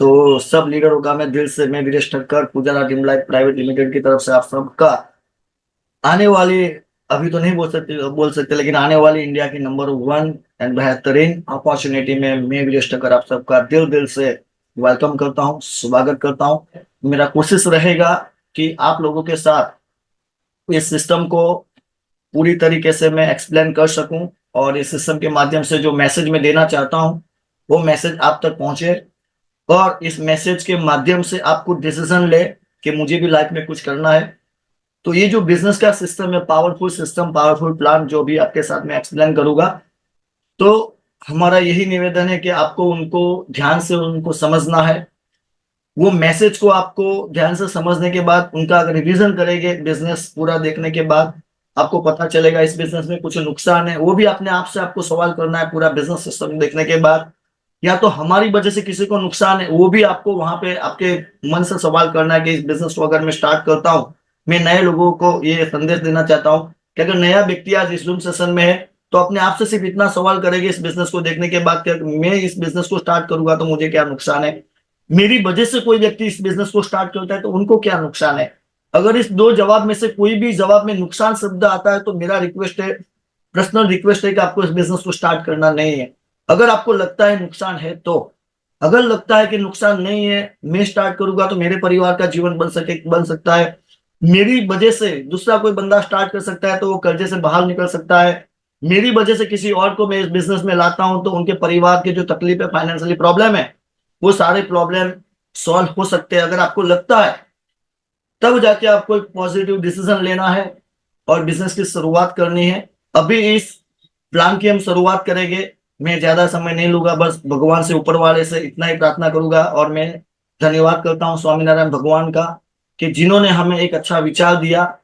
तो सब लीडरों का मैं दिल से, मैं Viresh Thakkar Pujara dream life private limited की तरफ से आप सबका आने वाली, अभी तो नहीं बोल सकते लेकिन आने वाली इंडिया की नंबर वन एंड बेहतरीन अपॉर्चुनिटी में मैं वीरेश ठक्कर आप सबका दिल दिल से वेलकम करता हूँ, स्वागत करता हूँ। मेरा कोशिश रहेगा कि आप लोगों के साथ इस सिस्टम को पूरी तरीके से मैं एक्सप्लेन कर सकूं, और इस सिस्टम के माध्यम से जो मैसेज मैं देना चाहता हूं वो मैसेज आप तक पहुंचे, और इस मैसेज के माध्यम से आपको डिसीजन ले कि मुझे भी लाइफ में कुछ करना है। तो ये जो बिजनेस का सिस्टम है, पावरफुल सिस्टम, पावरफुल प्लान, जो भी आपके साथ में एक्सप्लेन करूंगा, तो हमारा यही निवेदन है कि आपको उनको ध्यान से उनको समझना है। वो मैसेज को आपको ध्यान से समझने के बाद उनका अगर रिवीजन करेंगे, बिजनेस पूरा देखने के बाद आपको पता चलेगा इस बिजनेस में कुछ नुकसान है, वो भी अपने आप से आपको सवाल करना है पूरा बिजनेस सिस्टम देखने के बाद। या तो हमारी वजह से किसी को नुकसान है, वो भी आपको वहां पे आपके मन से सवाल करना है कि इस बिजनेस को अगर मैं स्टार्ट करता हूँ, मैं नए लोगों को ये संदेश देना चाहता हूँ कि अगर नया व्यक्ति आज इस जूम सेशन में है तो अपने आप से सिर्फ इतना सवाल करेंगे इस बिजनेस को देखने के बाद कि मैं इस बिजनेस को स्टार्ट करूंगा तो मुझे क्या नुकसान है, मेरी वजह से कोई व्यक्ति इस बिजनेस को स्टार्ट करता है तो उनको क्या नुकसान है। अगर इस दो जवाब में से कोई भी जवाब में नुकसान शब्द आता है तो मेरा रिक्वेस्ट है, पर्सनल रिक्वेस्ट है कि आपको इस बिजनेस को स्टार्ट करना नहीं है। अगर आपको लगता है नुकसान है तो, अगर लगता है कि नुकसान नहीं है, मैं स्टार्ट करूंगा तो मेरे परिवार का जीवन बन सकता है, मेरी वजह से दूसरा कोई बंदा स्टार्ट कर सकता है तो वो कर्जे से बाहर निकल सकता है, मेरी वजह से किसी और को मैं इस बिजनेस में लाता हूं तो उनके परिवार के जो तकलीफ है, फाइनेंशियली प्रॉब्लम है, वो सारे प्रॉब्लम सॉल्व हो सकते हैं। अगर आपको लगता है तब जाके आपको एक पॉजिटिव डिसीजन लेना है और बिजनेस की शुरुआत करनी है। अभी इस प्लान की हम शुरुआत करेंगे, मैं ज्यादा समय नहीं लूंगा, बस भगवान से, ऊपर वाले से इतना ही प्रार्थना करूंगा। और मैं धन्यवाद करता हूँ स्वामीनारायण भगवान का कि जिन्होंने हमें एक अच्छा विचार दिया,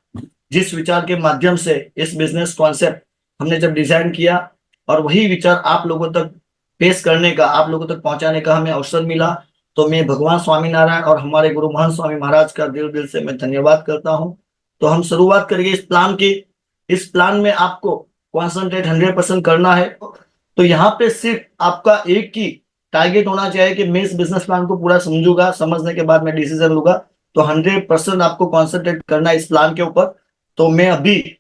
जिस विचार के माध्यम से इस बिजनेस कॉन्सेप्ट हमने जब डिजाइन किया और वही विचार आप लोगों तक पेश करने का, आप लोगों तक पहुंचाने का हमें अवसर मिला, तो मैं भगवान स्वामीनारायण और हमारे गुरु महान स्वामी महाराज का दिल दिल से मैं धन्यवाद करता हूं। तो हम शुरुआत करेंगे इस प्लान की। इस प्लान में आपको कॉन्सेंट्रेट 100% करना है। तो यहाँ पे सिर्फ आपका एक ही टारगेट होना चाहिए कि मैं इस बिजनेस प्लान को पूरा समझूंगा, समझने के बाद मैं डिसीजन लूंगा। तो 100% आपको कॉन्सेंट्रेट करना है इस प्लान के ऊपर। तो मैं अभी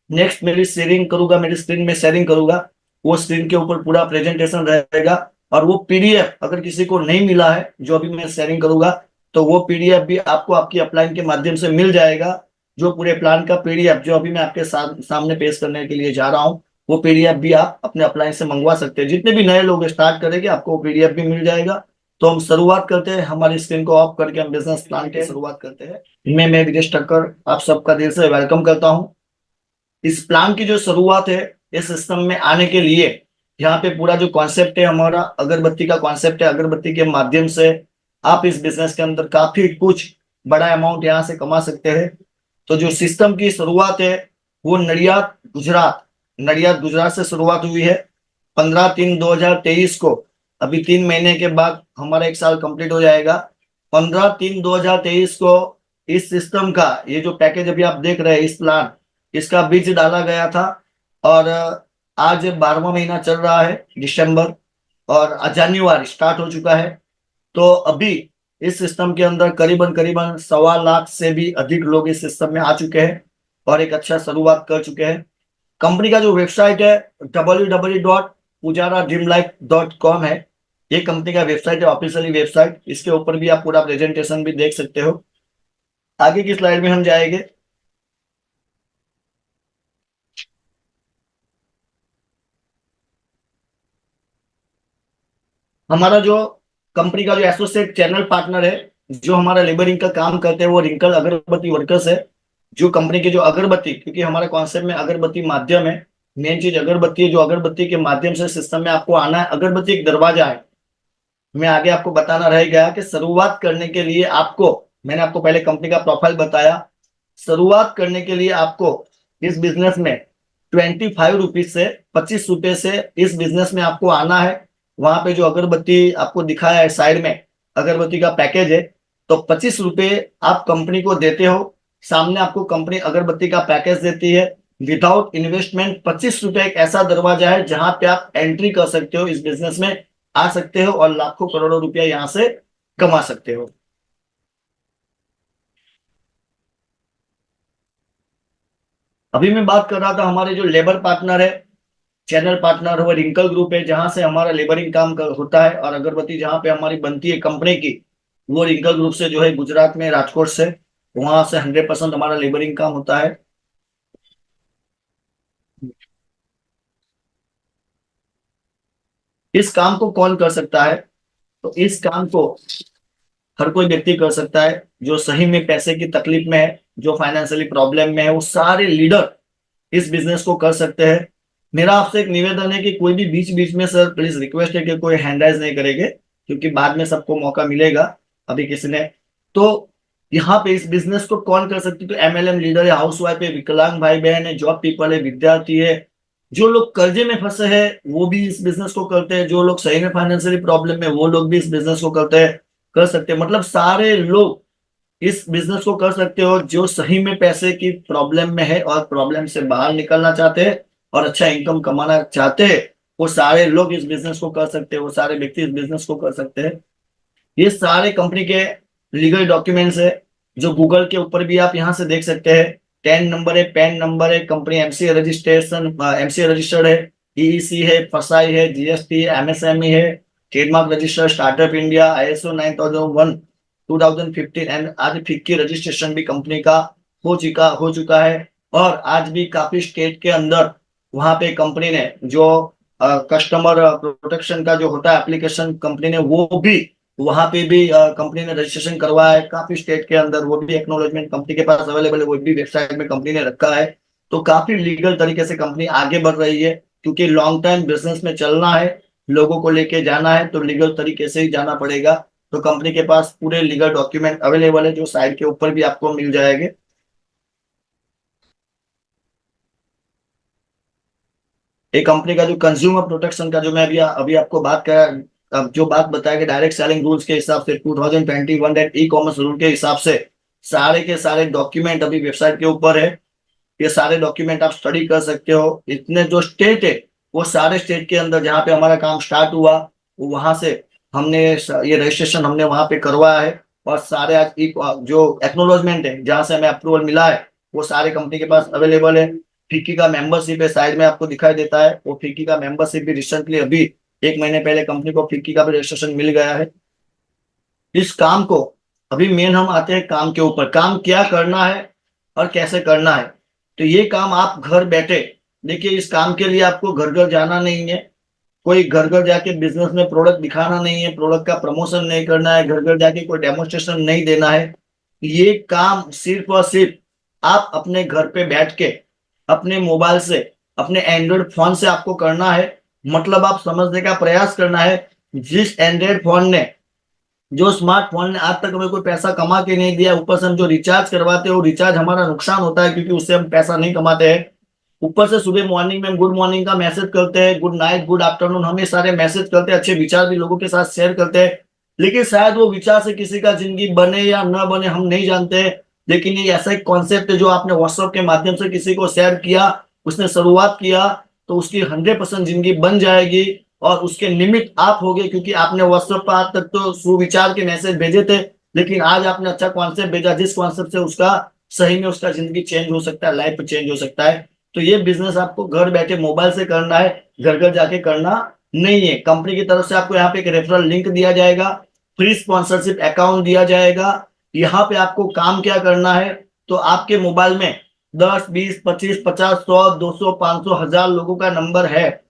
नेक्स्ट मेरी शेयरिंग करूंगा, मेरी स्क्रीन में शेयरिंग करूंगा, वो स्क्रीन के ऊपर पूरा प्रेजेंटेशन रहेगा। और वो पीडीएफ अगर किसी को नहीं मिला है जो अभी मैं शेयरिंग करूंगा, तो वो पीडीएफ भी आपको आपकी अपलाइन के माध्यम से मिल जाएगा। जो पूरे प्लान का पीडीएफ जो अभी मैं आपके सामने पेश करने के लिए जा रहा हूँ, वो पीडीएफ भी आप अपने अपलाइन से मंगवा सकते हैं। जितने भी नए लोग स्टार्ट करेंगे आपको वो पीडीएफ भी मिल जाएगा। तो हम शुरुआत करते हैं, हमारी स्क्रीन को ऑफ करके हम बिजनेस प्लान की शुरुआत करते हैं। मैं विदेश ठक्कर आप सबका दिल से वेलकम करता हूँ। इस प्लान की जो शुरुआत है, इस सिस्टम में आने के लिए, यहाँ पे पूरा जो कॉन्सेप्ट है हमारा अगरबत्ती का कॉन्सेप्ट है। अगरबत्ती के माध्यम से आप इस बिजनेस के अंदर काफी कुछ बड़ा अमाउंट यहाँ से कमा सकते हैं। तो जो सिस्टम की शुरुआत है वो नडियाद गुजरात से शुरुआत हुई है 15/3/2023 को। अभी 3 महीने के बाद हमारा 1 साल कंप्लीट हो जाएगा। 15/3/2023 को इस सिस्टम का ये जो पैकेज अभी आप देख रहे हैं, इस प्लान, इसका बीज डाला गया था। और आज 12वां महीना चल रहा है, दिसंबर, और जनवरी स्टार्ट हो चुका है। तो अभी इस सिस्टम के अंदर करीबन करीबन 1.25 लाख से भी अधिक लोग इस सिस्टम में आ चुके हैं और एक अच्छा शुरुआत कर चुके हैं। कंपनी का जो वेबसाइट है www.pujaradreamlife.com है, ये कंपनी का वेबसाइट है, ऑफिशियली वेबसाइट। इसके ऊपर भी आप पूरा प्रेजेंटेशन भी देख सकते हो। आगे की स्लाइड में हम जाएंगे। हमारा जो कंपनी का जो एसोसिएट चैनल पार्टनर है, जो हमारा लेबरिंग का काम करते हैं, वो रिंकल अगरबत्ती वर्कर्स है। जो कंपनी की जो अगरबत्ती, क्योंकि हमारे कॉन्सेप्ट में अगरबत्ती माध्यम है, मेन चीज अगरबत्ती है। जो अगरबत्ती के माध्यम से सिस्टम में आपको आना है, अगरबत्ती एक दरवाजा है। मैं आगे आपको बताना रह गया कि शुरुआत करने के लिए आपको, मैंने आपको पहले कंपनी का प्रोफाइल बताया, शुरुआत करने के लिए आपको इस बिजनेस में 25 रुपीज से, 25 रुपए से इस बिजनेस में आपको आना है। वहां पे जो अगरबत्ती आपको दिखाया है साइड में, अगरबत्ती का पैकेज है, तो 25 रुपए आप कंपनी को देते हो। सामने आपको कंपनी अगरबत्ती का पैकेज देती है विदाउट इन्वेस्टमेंट। 25 रुपए एक ऐसा दरवाजा है जहां पे आप एंट्री कर सकते हो, इस बिजनेस में आ सकते हो और लाखों करोड़ों रुपया यहाँ से कमा सकते हो। अभी मैं बात कर रहा था हमारे जो लेबर पार्टनर है, चैनल पार्टनर, वो रिंकल ग्रुप है जहां से हमारा लेबरिंग काम होता है, और अगरबत्ती जहां पे हमारी बनती है कंपनी की, वो रिंकल ग्रुप से जो है गुजरात में, राजकोट से, वहां से 100% हमारा लेबरिंग काम होता है। इस काम को कौन कर सकता है? तो इस काम को हर कोई व्यक्ति कर सकता है जो सही में पैसे की तकलीफ में है, जो फाइनेंशियली प्रॉब्लम में है, वो सारे लीडर इस बिजनेस को कर सकते हैं। मेरा आपसे एक निवेदन है कि कोई भी बीच बीच में, सर प्लीज रिक्वेस्ट है कि कोई हैंड राइज नहीं करेंगे, क्योंकि बाद में सबको मौका मिलेगा। अभी किसी ने, तो यहाँ पे इस बिजनेस को कौन कर सकती है? तो एमएलएम लीडर है, हाउस वाइफ है, विकलांग भाई बहन है, जॉब पीपल है, विद्यार्थी है, जो लोग कर्जे में फंसे हैं वो भी इस बिजनेस को करते हैं, जो लोग सही में फाइनेंशियली प्रॉब्लम में, वो लोग भी इस बिजनेस को करते हैं, कर सकते हैं। मतलब सारे लोग इस बिजनेस को कर सकते हो जो सही में पैसे की प्रॉब्लम में है और प्रॉब्लम से बाहर निकलना चाहते हैं और अच्छा इनकम कमाना चाहते हैं, वो सारे लोग इस बिजनेस को कर सकते हैं, वो सारे व्यक्ति इस बिजनेस को कर सकते हैं। ये सारे कंपनी के लीगल डॉक्यूमेंट्स है, जो गूगल के ऊपर भी आप यहाँ से देख सकते हैं। टेन नंबर है, पैन नंबर है, company MCA registration, MCA registered है, ईईसी है, फसाई है, जीएसटी है, एमएसएमई है, trademark registered, startup India, ISO 9001 2015, and आज फिक्की रजिस्ट्रेशन भी कंपनी का हो चुका है। और आज भी काफी स्टेट के अंदर वहां पे कंपनी ने जो कस्टमर प्रोटेक्शन का जो होता है एप्लीकेशन, कंपनी ने वो भी वहां पे भी कंपनी ने रजिस्ट्रेशन करवाया है काफी स्टेट के अंदर, वो भी एक्नोलेजमेंट कंपनी के पास अवेलेबल है, वो भी वेबसाइट में कंपनी ने रखा है। तो काफी लीगल तरीके से कंपनी आगे बढ़ रही है, क्योंकि लॉन्ग टाइम बिजनेस में चलना है, लोगों को लेके जाना है, तो लीगल तरीके से ही जाना पड़ेगा। तो कंपनी के पास पूरे लीगल डॉक्यूमेंट अवेलेबल है, जो साइट के ऊपर भी आपको मिल जाएंगे। एक कंपनी का जो कंज्यूमर प्रोटेक्शन का, जो मैं अभी अभी आपको बात कर, अब जो बात बताया कि डायरेक्ट सेलिंग रूल्स के हिसाब से 2021 डेट ई कॉमर्स रूल के हिसाब से सारे के सारे डॉक्यूमेंट अभी वेबसाइट के ऊपर है। ये सारे डॉक्यूमेंट आप स्टडी कर सकते हो। इतने जो स्टेट है, वो सारे स्टेट के अंदर जहाँ पे हमारा काम स्टार्ट हुआ, वो वहां से हमने ये रजिस्ट्रेशन हमने वहां पे करवाया है। और सारे आज जो एक्नोलॉजमेंट है जहाँ से हमें अप्रूवल मिला है, वो सारे कंपनी के पास अवेलेबल है। फिक्की का मेंबरशिप है, साइड में आपको दिखाई देता है, वो फिक्की का मेंबरशिप भी रिसेंटली अभी 1 महीने पहले कंपनी को फिक्की का भी रजिस्ट्रेशन मिल गया है। इस काम को, अभी मेन हम आते हैं काम के ऊपर, काम क्या करना है और कैसे करना है। तो ये काम आप घर बैठे, देखिए इस काम के लिए आपको घर घर जाना नहीं है, कोई घर घर जाके बिजनेस में प्रोडक्ट दिखाना नहीं है, प्रोडक्ट का प्रमोशन नहीं करना है, घर घर जाके कोई डेमोन्स्ट्रेशन नहीं देना है। ये काम सिर्फ और सिर्फ आप अपने घर पे बैठ के, अपने मोबाइल से, अपने एंड्रॉइड फोन से आपको करना है। मतलब आप समझने का प्रयास करना है, जिस एंड्रॉइड फोन ने, जो स्मार्टफोन ने आज तक हमें कोई पैसा कमा के नहीं दिया, ऊपर से हम जो रिचार्ज करवाते हैं वो रिचार्ज हमारा नुकसान होता है, क्योंकि उससे हम पैसा नहीं कमाते हैं। ऊपर से सुबह मॉर्निंग में हम गुड मॉर्निंग का मैसेज करते हैं, गुड नाइट, गुड आफ्टरनून, हमें सारे मैसेज करते हैं, अच्छे विचार भी लोगों के साथ शेयर करते हैं। लेकिन शायद वो विचार से किसी का जिंदगी बने या न बने हम नहीं जानते हैं। लेकिन ये ऐसा एक कॉन्सेप्ट है जो आपने व्हाट्सएप के माध्यम से किसी को शेयर किया, उसने शुरुआत किया, तो उसकी 100% जिंदगी बन जाएगी। और उसके निमित्त आप होगे, क्योंकि आपने व्हाट्सएप पर आज तक तो सुविचार के मैसेज भेजे थे, लेकिन आज आपने अच्छा कॉन्सेप्ट भेजा, जिस कॉन्सेप्ट से उसका सही में उसका जिंदगी चेंज हो सकता है, लाइफ चेंज हो सकता है। तो ये बिजनेस आपको घर बैठे मोबाइल से करना है, घर घर जाके करना नहीं है। कंपनी की तरफ से आपको यहाँ पे एक रेफरल लिंक दिया जाएगा, फ्री स्पॉन्सरशिप अकाउंट दिया जाएगा। यहाँ पे आपको काम क्या करना है, तो आपके मोबाइल में 10, 20, 25, 50, 100, 200, 500, 1000 लोगों का नंबर है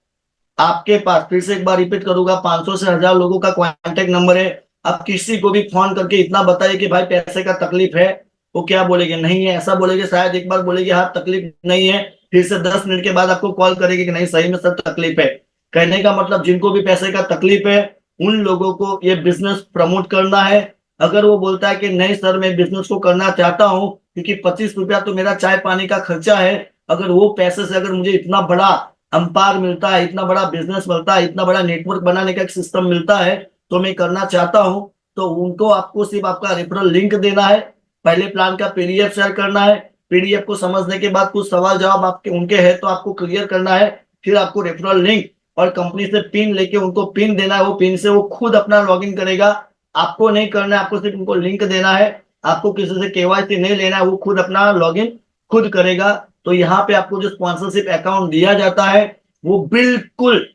आपके पास। फिर से एक बार रिपीट करूंगा, 500 से 1000 लोगों का कॉन्टेक्ट नंबर है। आप किसी को भी फोन करके इतना बताइए कि भाई पैसे का तकलीफ है, वो क्या बोलेंगे? नहीं है, ऐसा बोलेंगे शायद एक बार बोलेंगे हाँ तकलीफ नहीं है, फिर से 10 मिनट के बाद आपको कॉल करेंगे कि नहीं सही में सब तकलीफ है। कहने का मतलब जिनको भी पैसे का तकलीफ है, उन लोगों को ये बिजनेस प्रमोट करना है। अगर वो बोलता है कि नहीं सर मैं बिजनेस को करना चाहता हूँ, क्योंकि 25 रुपया तो मेरा चाय पानी का खर्चा है, अगर वो पैसे से अगर मुझे इतना बड़ा अंपार मिलता है, इतना बड़ा बिजनेस मिलता है, इतना बड़ा नेटवर्क बनाने का एक सिस्टम मिलता है, तो मैं करना चाहता हूं, तो उनको आपको सिर्फ आपका रेफरल लिंक देना है, पहले प्लान का पीडीएफ शेयर करना है, पीडीएफ को समझने के बाद कुछ सवाल जवाब आपके उनके हैं तो आपको क्लियर करना है, फिर आपको रेफरल लिंक और कंपनी से पिन लेके उनको पिन देना है, वो पिन से वो खुद अपना लॉगिन करेगा, आपको नहीं करना है, आपको सिर्फ उनको लिंक देना है, आपको किसी से केवाईसी नहीं लेना है, वो खुद अपना लॉगिन खुद करेगा। तो यहाँ पे आपको जो स्पॉन्सरशिप अकाउंट दिया जाता है वो बिल्कुल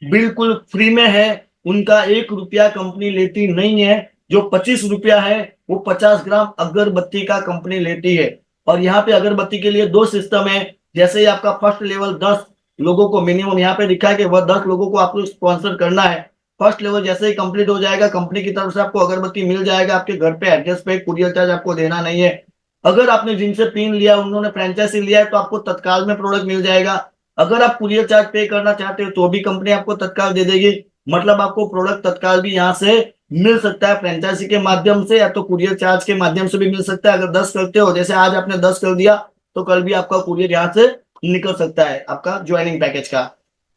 बिल्कुल फ्री में है। उनका 1 रुपया कंपनी लेती नहीं है। जो 25 रुपया है वो 50 ग्राम अगरबत्ती का कंपनी लेती है। और यहाँ पे अगरबत्ती के लिए 2 सिस्टम है। जैसे ही आपका फर्स्ट लेवल 10 लोगों को मिनिमम यहाँ पे लिखा है कि वह 10 लोगों को आपको स्पॉन्सर करना है। फर्स्ट लेवल जैसे ही कंप्लीट हो जाएगा, कंपनी की तरफ से आपको अगरबत्ती मिल जाएगा आपके घर पे एड्रेस पे, कुरियर चार्ज आपको देना नहीं है। अगर आपने जिनसे पिन लिया, उन्होंने फ्रेंचाइजी लिया है, तो आपको तत्काल में प्रोडक्ट मिल जाएगा। अगर आप कुरियर चार्ज पे करना चाहते हो तो भी कंपनी आपको तत्काल दे देगी। मतलब आपको प्रोडक्ट तत्काल भी यहाँ से मिल सकता है, फ्रेंचाइजी के माध्यम से या तो कुरियर चार्ज के माध्यम से भी मिल सकता है। अगर 10 करते हो, जैसे आज आपने 10 कर दिया, तो कल भी आपका कुरियर यहाँ से निकल सकता है आपका ज्वाइनिंग पैकेज का।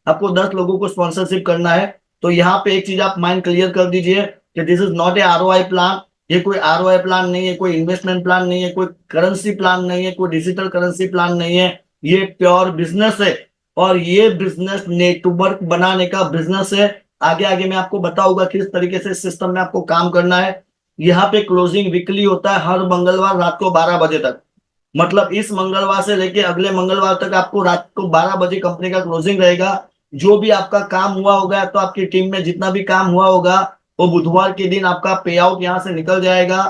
आपको 10 लोगों को स्पॉन्सरशिप करना है। तो यहाँ पे एक चीज आप माइंड क्लियर कर दीजिए कि this is not a ROI plan. ये कोई आरओआई प्लान नहीं है, कोई इन्वेस्टमेंट प्लान नहीं है, कोई करेंसी प्लान नहीं है, कोई डिजिटल करेंसी प्लान नहीं है। ये प्योर बिजनेस है। और ये बिजनेस नेटवर्क बनाने का बिजनेस है। आगे आगे मैं आपको बताऊंगा किस तरीके से सिस्टम में आपको काम करना है। यहाँ पे क्लोजिंग वीकली होता है हर मंगलवार रात को 12 बजे तक। मतलब इस मंगलवार से लेके अगले मंगलवार तक आपको रात को 12 बजे कंपनी का क्लोजिंग रहेगा। जो भी आपका काम हुआ होगा, तो आपकी टीम में जितना भी काम हुआ होगा, वो बुधवार के दिन आपका पे आउट यहाँ से निकल जाएगा।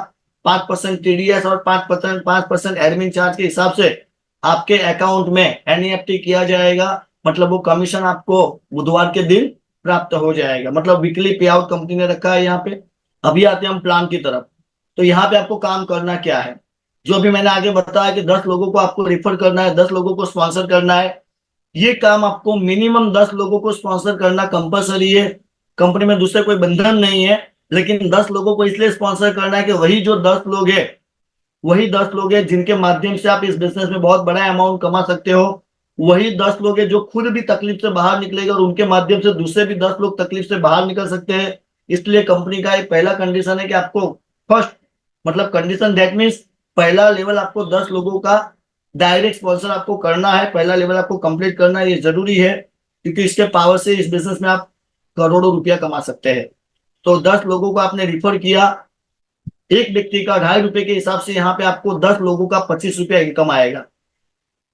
5% टीडीएस और 5% एडमिन चार्ज के हिसाब से आपके अकाउंट में एनईएफटी किया जाएगा। मतलब वो कमीशन आपको बुधवार के दिन प्राप्त हो जाएगा। मतलब वीकली पे आउट कंपनी ने रखा है यहाँ पे। अभी आते हैं हम प्लान की तरफ। तो यहाँ पे आपको काम करना क्या है, जो भी मैंने आगे बताया कि 10 लोगों को आपको रिफर करना है, 10 लोगों को स्पॉन्सर करना है। ये काम आपको मिनिमम 10 लोगों को स्पॉन्सर करना कंपलसरी है। कंपनी में दूसरे कोई बंधन नहीं है, लेकिन 10 लोगों को इसलिए स्पॉन्सर करना है कि वही जो 10 लोग है, वही 10 लोग हैं जिनके माध्यम से आप इस बिजनेस में बहुत बड़ा अमाउंट कमा सकते हो। वही 10 लोग हैं जो खुद भी तकलीफ से बाहर निकलेगा और उनके माध्यम से दूसरे भी 10 लोग तकलीफ से बाहर निकल सकते हैं। इसलिए कंपनी का एक पहला कंडीशन है कि आपको फर्स्ट, मतलब कंडीशन दैट मीन्स पहला लेवल आपको 10 लोगों का डायरेक्ट स्पॉन्सर आपको करना है। पहला लेवल आपको कंप्लीट करना है, ये जरूरी है, क्योंकि इसके पावर से इस बिजनेस में आप करोड़ों रुपया कमा सकते हैं। तो 10 लोगों को आपने रिफर किया, एक व्यक्ति का 2.5 रुपए के हिसाब से यहाँ पे आपको 10 लोगों का 25 रुपया इनकम आएगा।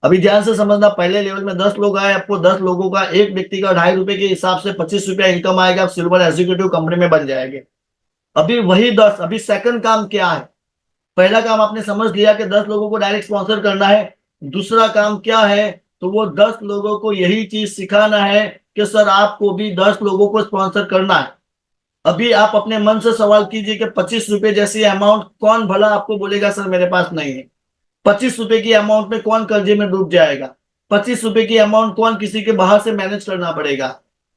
अभी ध्यान से समझना, पहले लेवल में 10 लोग आए, आपको 10 लोगों का एक व्यक्ति का 2.5 रुपए के हिसाब से 25 रुपया इनकम आएगा। आप सिल्वर एग्जीक्यूटिव कंपनी में बन जाएंगे। अभी वही 10, अभी सेकंड काम क्या है। पहला काम आपने समझ लिया कि 10 लोगों को डायरेक्ट स्पॉन्सर करना है। दूसरा काम क्या है, तो वो 10 लोगों को यही चीज सिखाना है कि सर आपको भी 10 लोगों को स्पॉन्सर करना है। अभी आप अपने मन से सवाल कीजिए कि 25 रुपए जैसी अमाउंट कौन भला आपको बोलेगा सर मेरे पास नहीं है। 25 रुपए की अमाउंट में कौन कर्जे में डूब जाएगा। 25 रुपए की अमाउंट कौन किसी के बाहर से मैनेज करना पड़ेगा।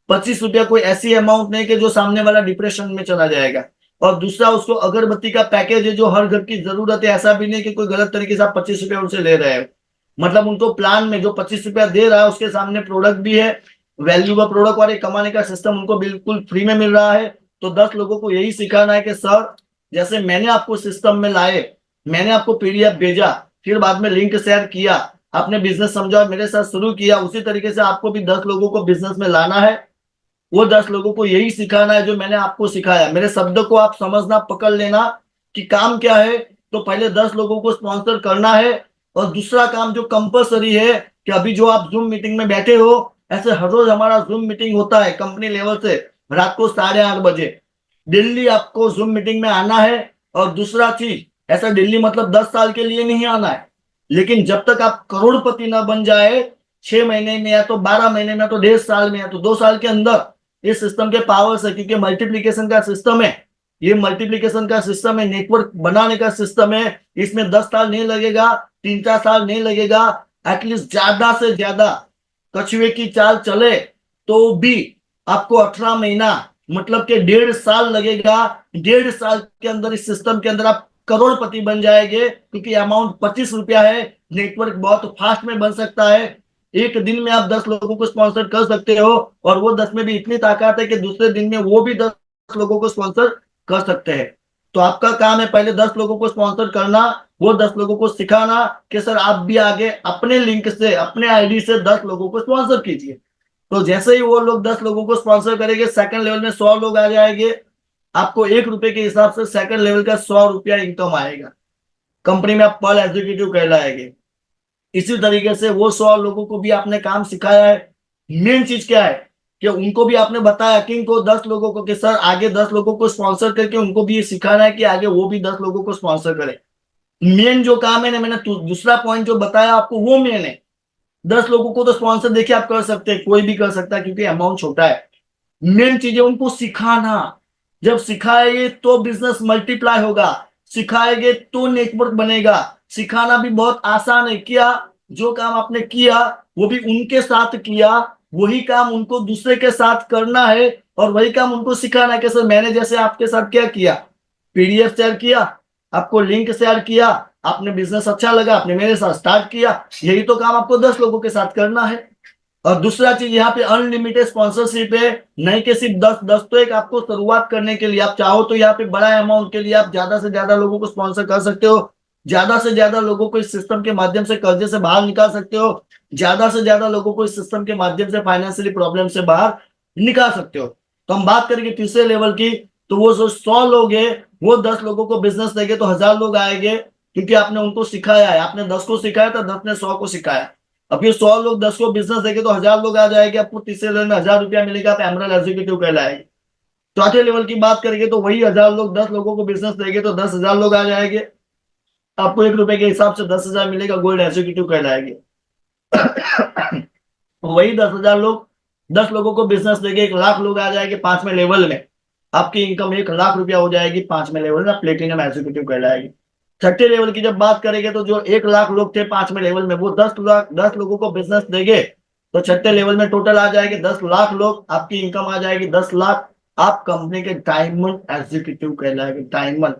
25 रुपया कोई ऐसी अमाउंट नहीं कि जो सामने वाला डिप्रेशन में चला जाएगा। और दूसरा, उसको अगरबत्ती का पैकेज है जो हर घर की जरूरत है। ऐसा भी नहीं कि कोई गलत तरीके से आप 25 रुपया उनसे ले रहे हो। मतलब उनको प्लान में जो 25 रुपया दे रहा है उसके सामने प्रोडक्ट भी है, वैल्यूबल प्रोडक्ट और एक कमाने का सिस्टम उनको बिल्कुल फ्री में मिल रहा है। तो 10 लोगों को यही सिखाना है कि सर, जैसे मैंने आपको सिस्टम में लाए, मैंने आपको पीडीएफ भेजा, फिर बाद में लिंक शेयर किया, आपने बिजनेस समझा, मेरे साथ शुरू किया, उसी तरीके से आपको भी 10 लोगों को बिजनेस में लाना है। वो 10 लोगों को यही सिखाना है जो मैंने आपको सिखाया। मेरे शब्द को आप समझना, पकड़ लेना कि काम क्या है। तो पहले 10 लोगों को स्पॉन्सर करना है। और दूसरा काम जो कंपलसरी है, कि अभी जो आप जूम मीटिंग में बैठे हो, ऐसे हर रोज हमारा जूम मीटिंग होता है कंपनी लेवल से, रात को 8:30 बजे दिल्ली आपको जूम मीटिंग में आना है। और दूसरा चीज, ऐसा दिल्ली मतलब 10 साल के लिए नहीं आना है, लेकिन जब तक आप करोड़पति ना बन जाए, 6 महीने में या तो 12 महीने में या तो 1.5 साल में या तो 2 साल के अंदर, इस सिस्टम के पावर से, क्योंकि मल्टीप्लीकेशन का सिस्टम है, ये मल्टीप्लीकेशन का सिस्टम है, नेटवर्क बनाने का सिस्टम है। इसमें 10 साल नहीं लगेगा, 3-4 साल नहीं लगेगा, एटलीस्ट ज्यादा से ज्यादा कछुए की चाल चले तो भी आपको 18 महीना, मतलब कि 1.5 साल लगेगा। 1.5 साल के अंदर इस सिस्टम के अंदर आप करोड़पति बन जाएंगे, क्योंकि अमाउंट 25 रुपया है। नेटवर्क बहुत फास्ट में बन सकता है। एक दिन में आप 10 लोगों को स्पॉन्सर कर सकते हो, और वो 10 में भी इतनी ताकत है कि दूसरे दिन में वो भी 10 लोगों को स्पॉन्सर कर सकते हैं। तो आपका काम है पहले 10 लोगों को स्पॉन्सर करना, वो 10 लोगों को सिखाना कि सर आप भी आगे अपने लिंक से, अपने आईडी से 10 लोगों को स्पॉन्सर कीजिए। तो जैसे ही वो लोग 10 लोगों को स्पॉन्सर करेंगे, सेकंड लेवल में 100 लोग आ जाएंगे। आपको 1 रुपए के हिसाब से सेकंड लेवल का 100 रुपया इनकम आएगा। कंपनी में आप पर्ल एग्जीक्यूटिव कहलाएंगे। इसी तरीके से वो 100 लोगों को भी आपने काम सिखाया है। मेन चीज क्या है कि उनको भी आपने बताया कि इनको 10 लोगों को, कि सर आगे 10 लोगों को स्पॉन्सर करके उनको भी ये सिखाना है कि आगे वो भी 10 लोगों को स्पॉन्सर करे। मेन जो काम है ना, मैंने दूसरा पॉइंट जो बताया आपको वो मेन है। 10 लोगों को तो स्पॉन्सर देखिए आप कर सकते हैं, कोई भी कर सकता है क्योंकि अमाउंट छोटा है। मेन चीज है उनको सिखाना। जब सिखाएंगे तो बिजनेस मल्टीप्लाई होगा, सिखाएंगे तो नेटवर्क बनेगा। सिखाना भी बहुत आसान है। क्या जो काम आपने किया वो भी उनके साथ किया, वही काम उनको दूसरे के साथ करना है और वही काम उनको सिखाना है। कि सर मैंने जैसे आपके साथ क्या किया, पीडीएफ शेयर किया, आपको लिंक शेयर किया, आपने बिजनेस अच्छा लगा, आपने मेरे साथ स्टार्ट किया, यही तो काम आपको 10 लोगों के साथ करना है। और दूसरा चीज यहाँ पे अनलिमिटेड स्पॉन्सरशिप है, नहीं कि सिर्फ 10 तो एक आपको शुरुआत करने के लिए आप चाहो तो यहाँ पे बड़ा अमाउंट के लिए आप ज्यादा से ज्यादा लोगों को स्पॉन्सर कर सकते हो। ज्यादा से ज्यादा लोगों को इस सिस्टम के माध्यम से कर्जे से बाहर निकाल सकते हो। ज्यादा से ज्यादा लोगों को इस सिस्टम के माध्यम से फाइनेंशियली प्रॉब्लम से बाहर निकाल सकते हो। तो हम बात करेंगे तीसरे लेवल की। तो वो जो 100 लोग है वो 10 लोगों को बिजनेस देंगे तो 1000 लोग आएंगे, क्योंकि आपने उनको सिखाया है। आपने 10 को सिखाया तो 10 ने 100 को सिखाया। अब ये 100 लोग 10 को बिजनेस देंगे तो 1000 लोग आ जाएंगे, आपको तीसरे लेवल में 1000 रुपया मिलेगा, आप एमरल एग्जीक्यूटिव कहलाएंगे। चौथे लेवल की बात करेंगे तो वही 1000 लोग 10 लोगों को बिजनेस देंगे तो 10,000 लोग आ जाएंगे, आपको 1 रुपए के हिसाब से 10,000 मिलेगा, गोल्ड एग्जीक्यूटिव कहलाएंगे। वही 10,000 लोग 10 लोगों को बिजनेस देंगे, 1,00,000 लोग आ जाएंगे पांचवें लेवल में, आपकी इनकम 1,00,000 रुपया हो जाएगी पांचवें लेवल में, प्लेटिनम एग्जीक्यूटिव कहलाएगी। छठे लेवल की जब बात करेंगे तो जो 1,00,000 लोग थे पांचवें लेवल में वो 10 लोगों को बिजनेस देंगे तो छठे लेवल में टोटल आ जाएंगे 10,00,000 लोग, आपकी इनकम आ जाएगी 10,00,000। आप कंपनी के डायमंड एग्जीक्यूटिव कहलाएंगे। डायमंड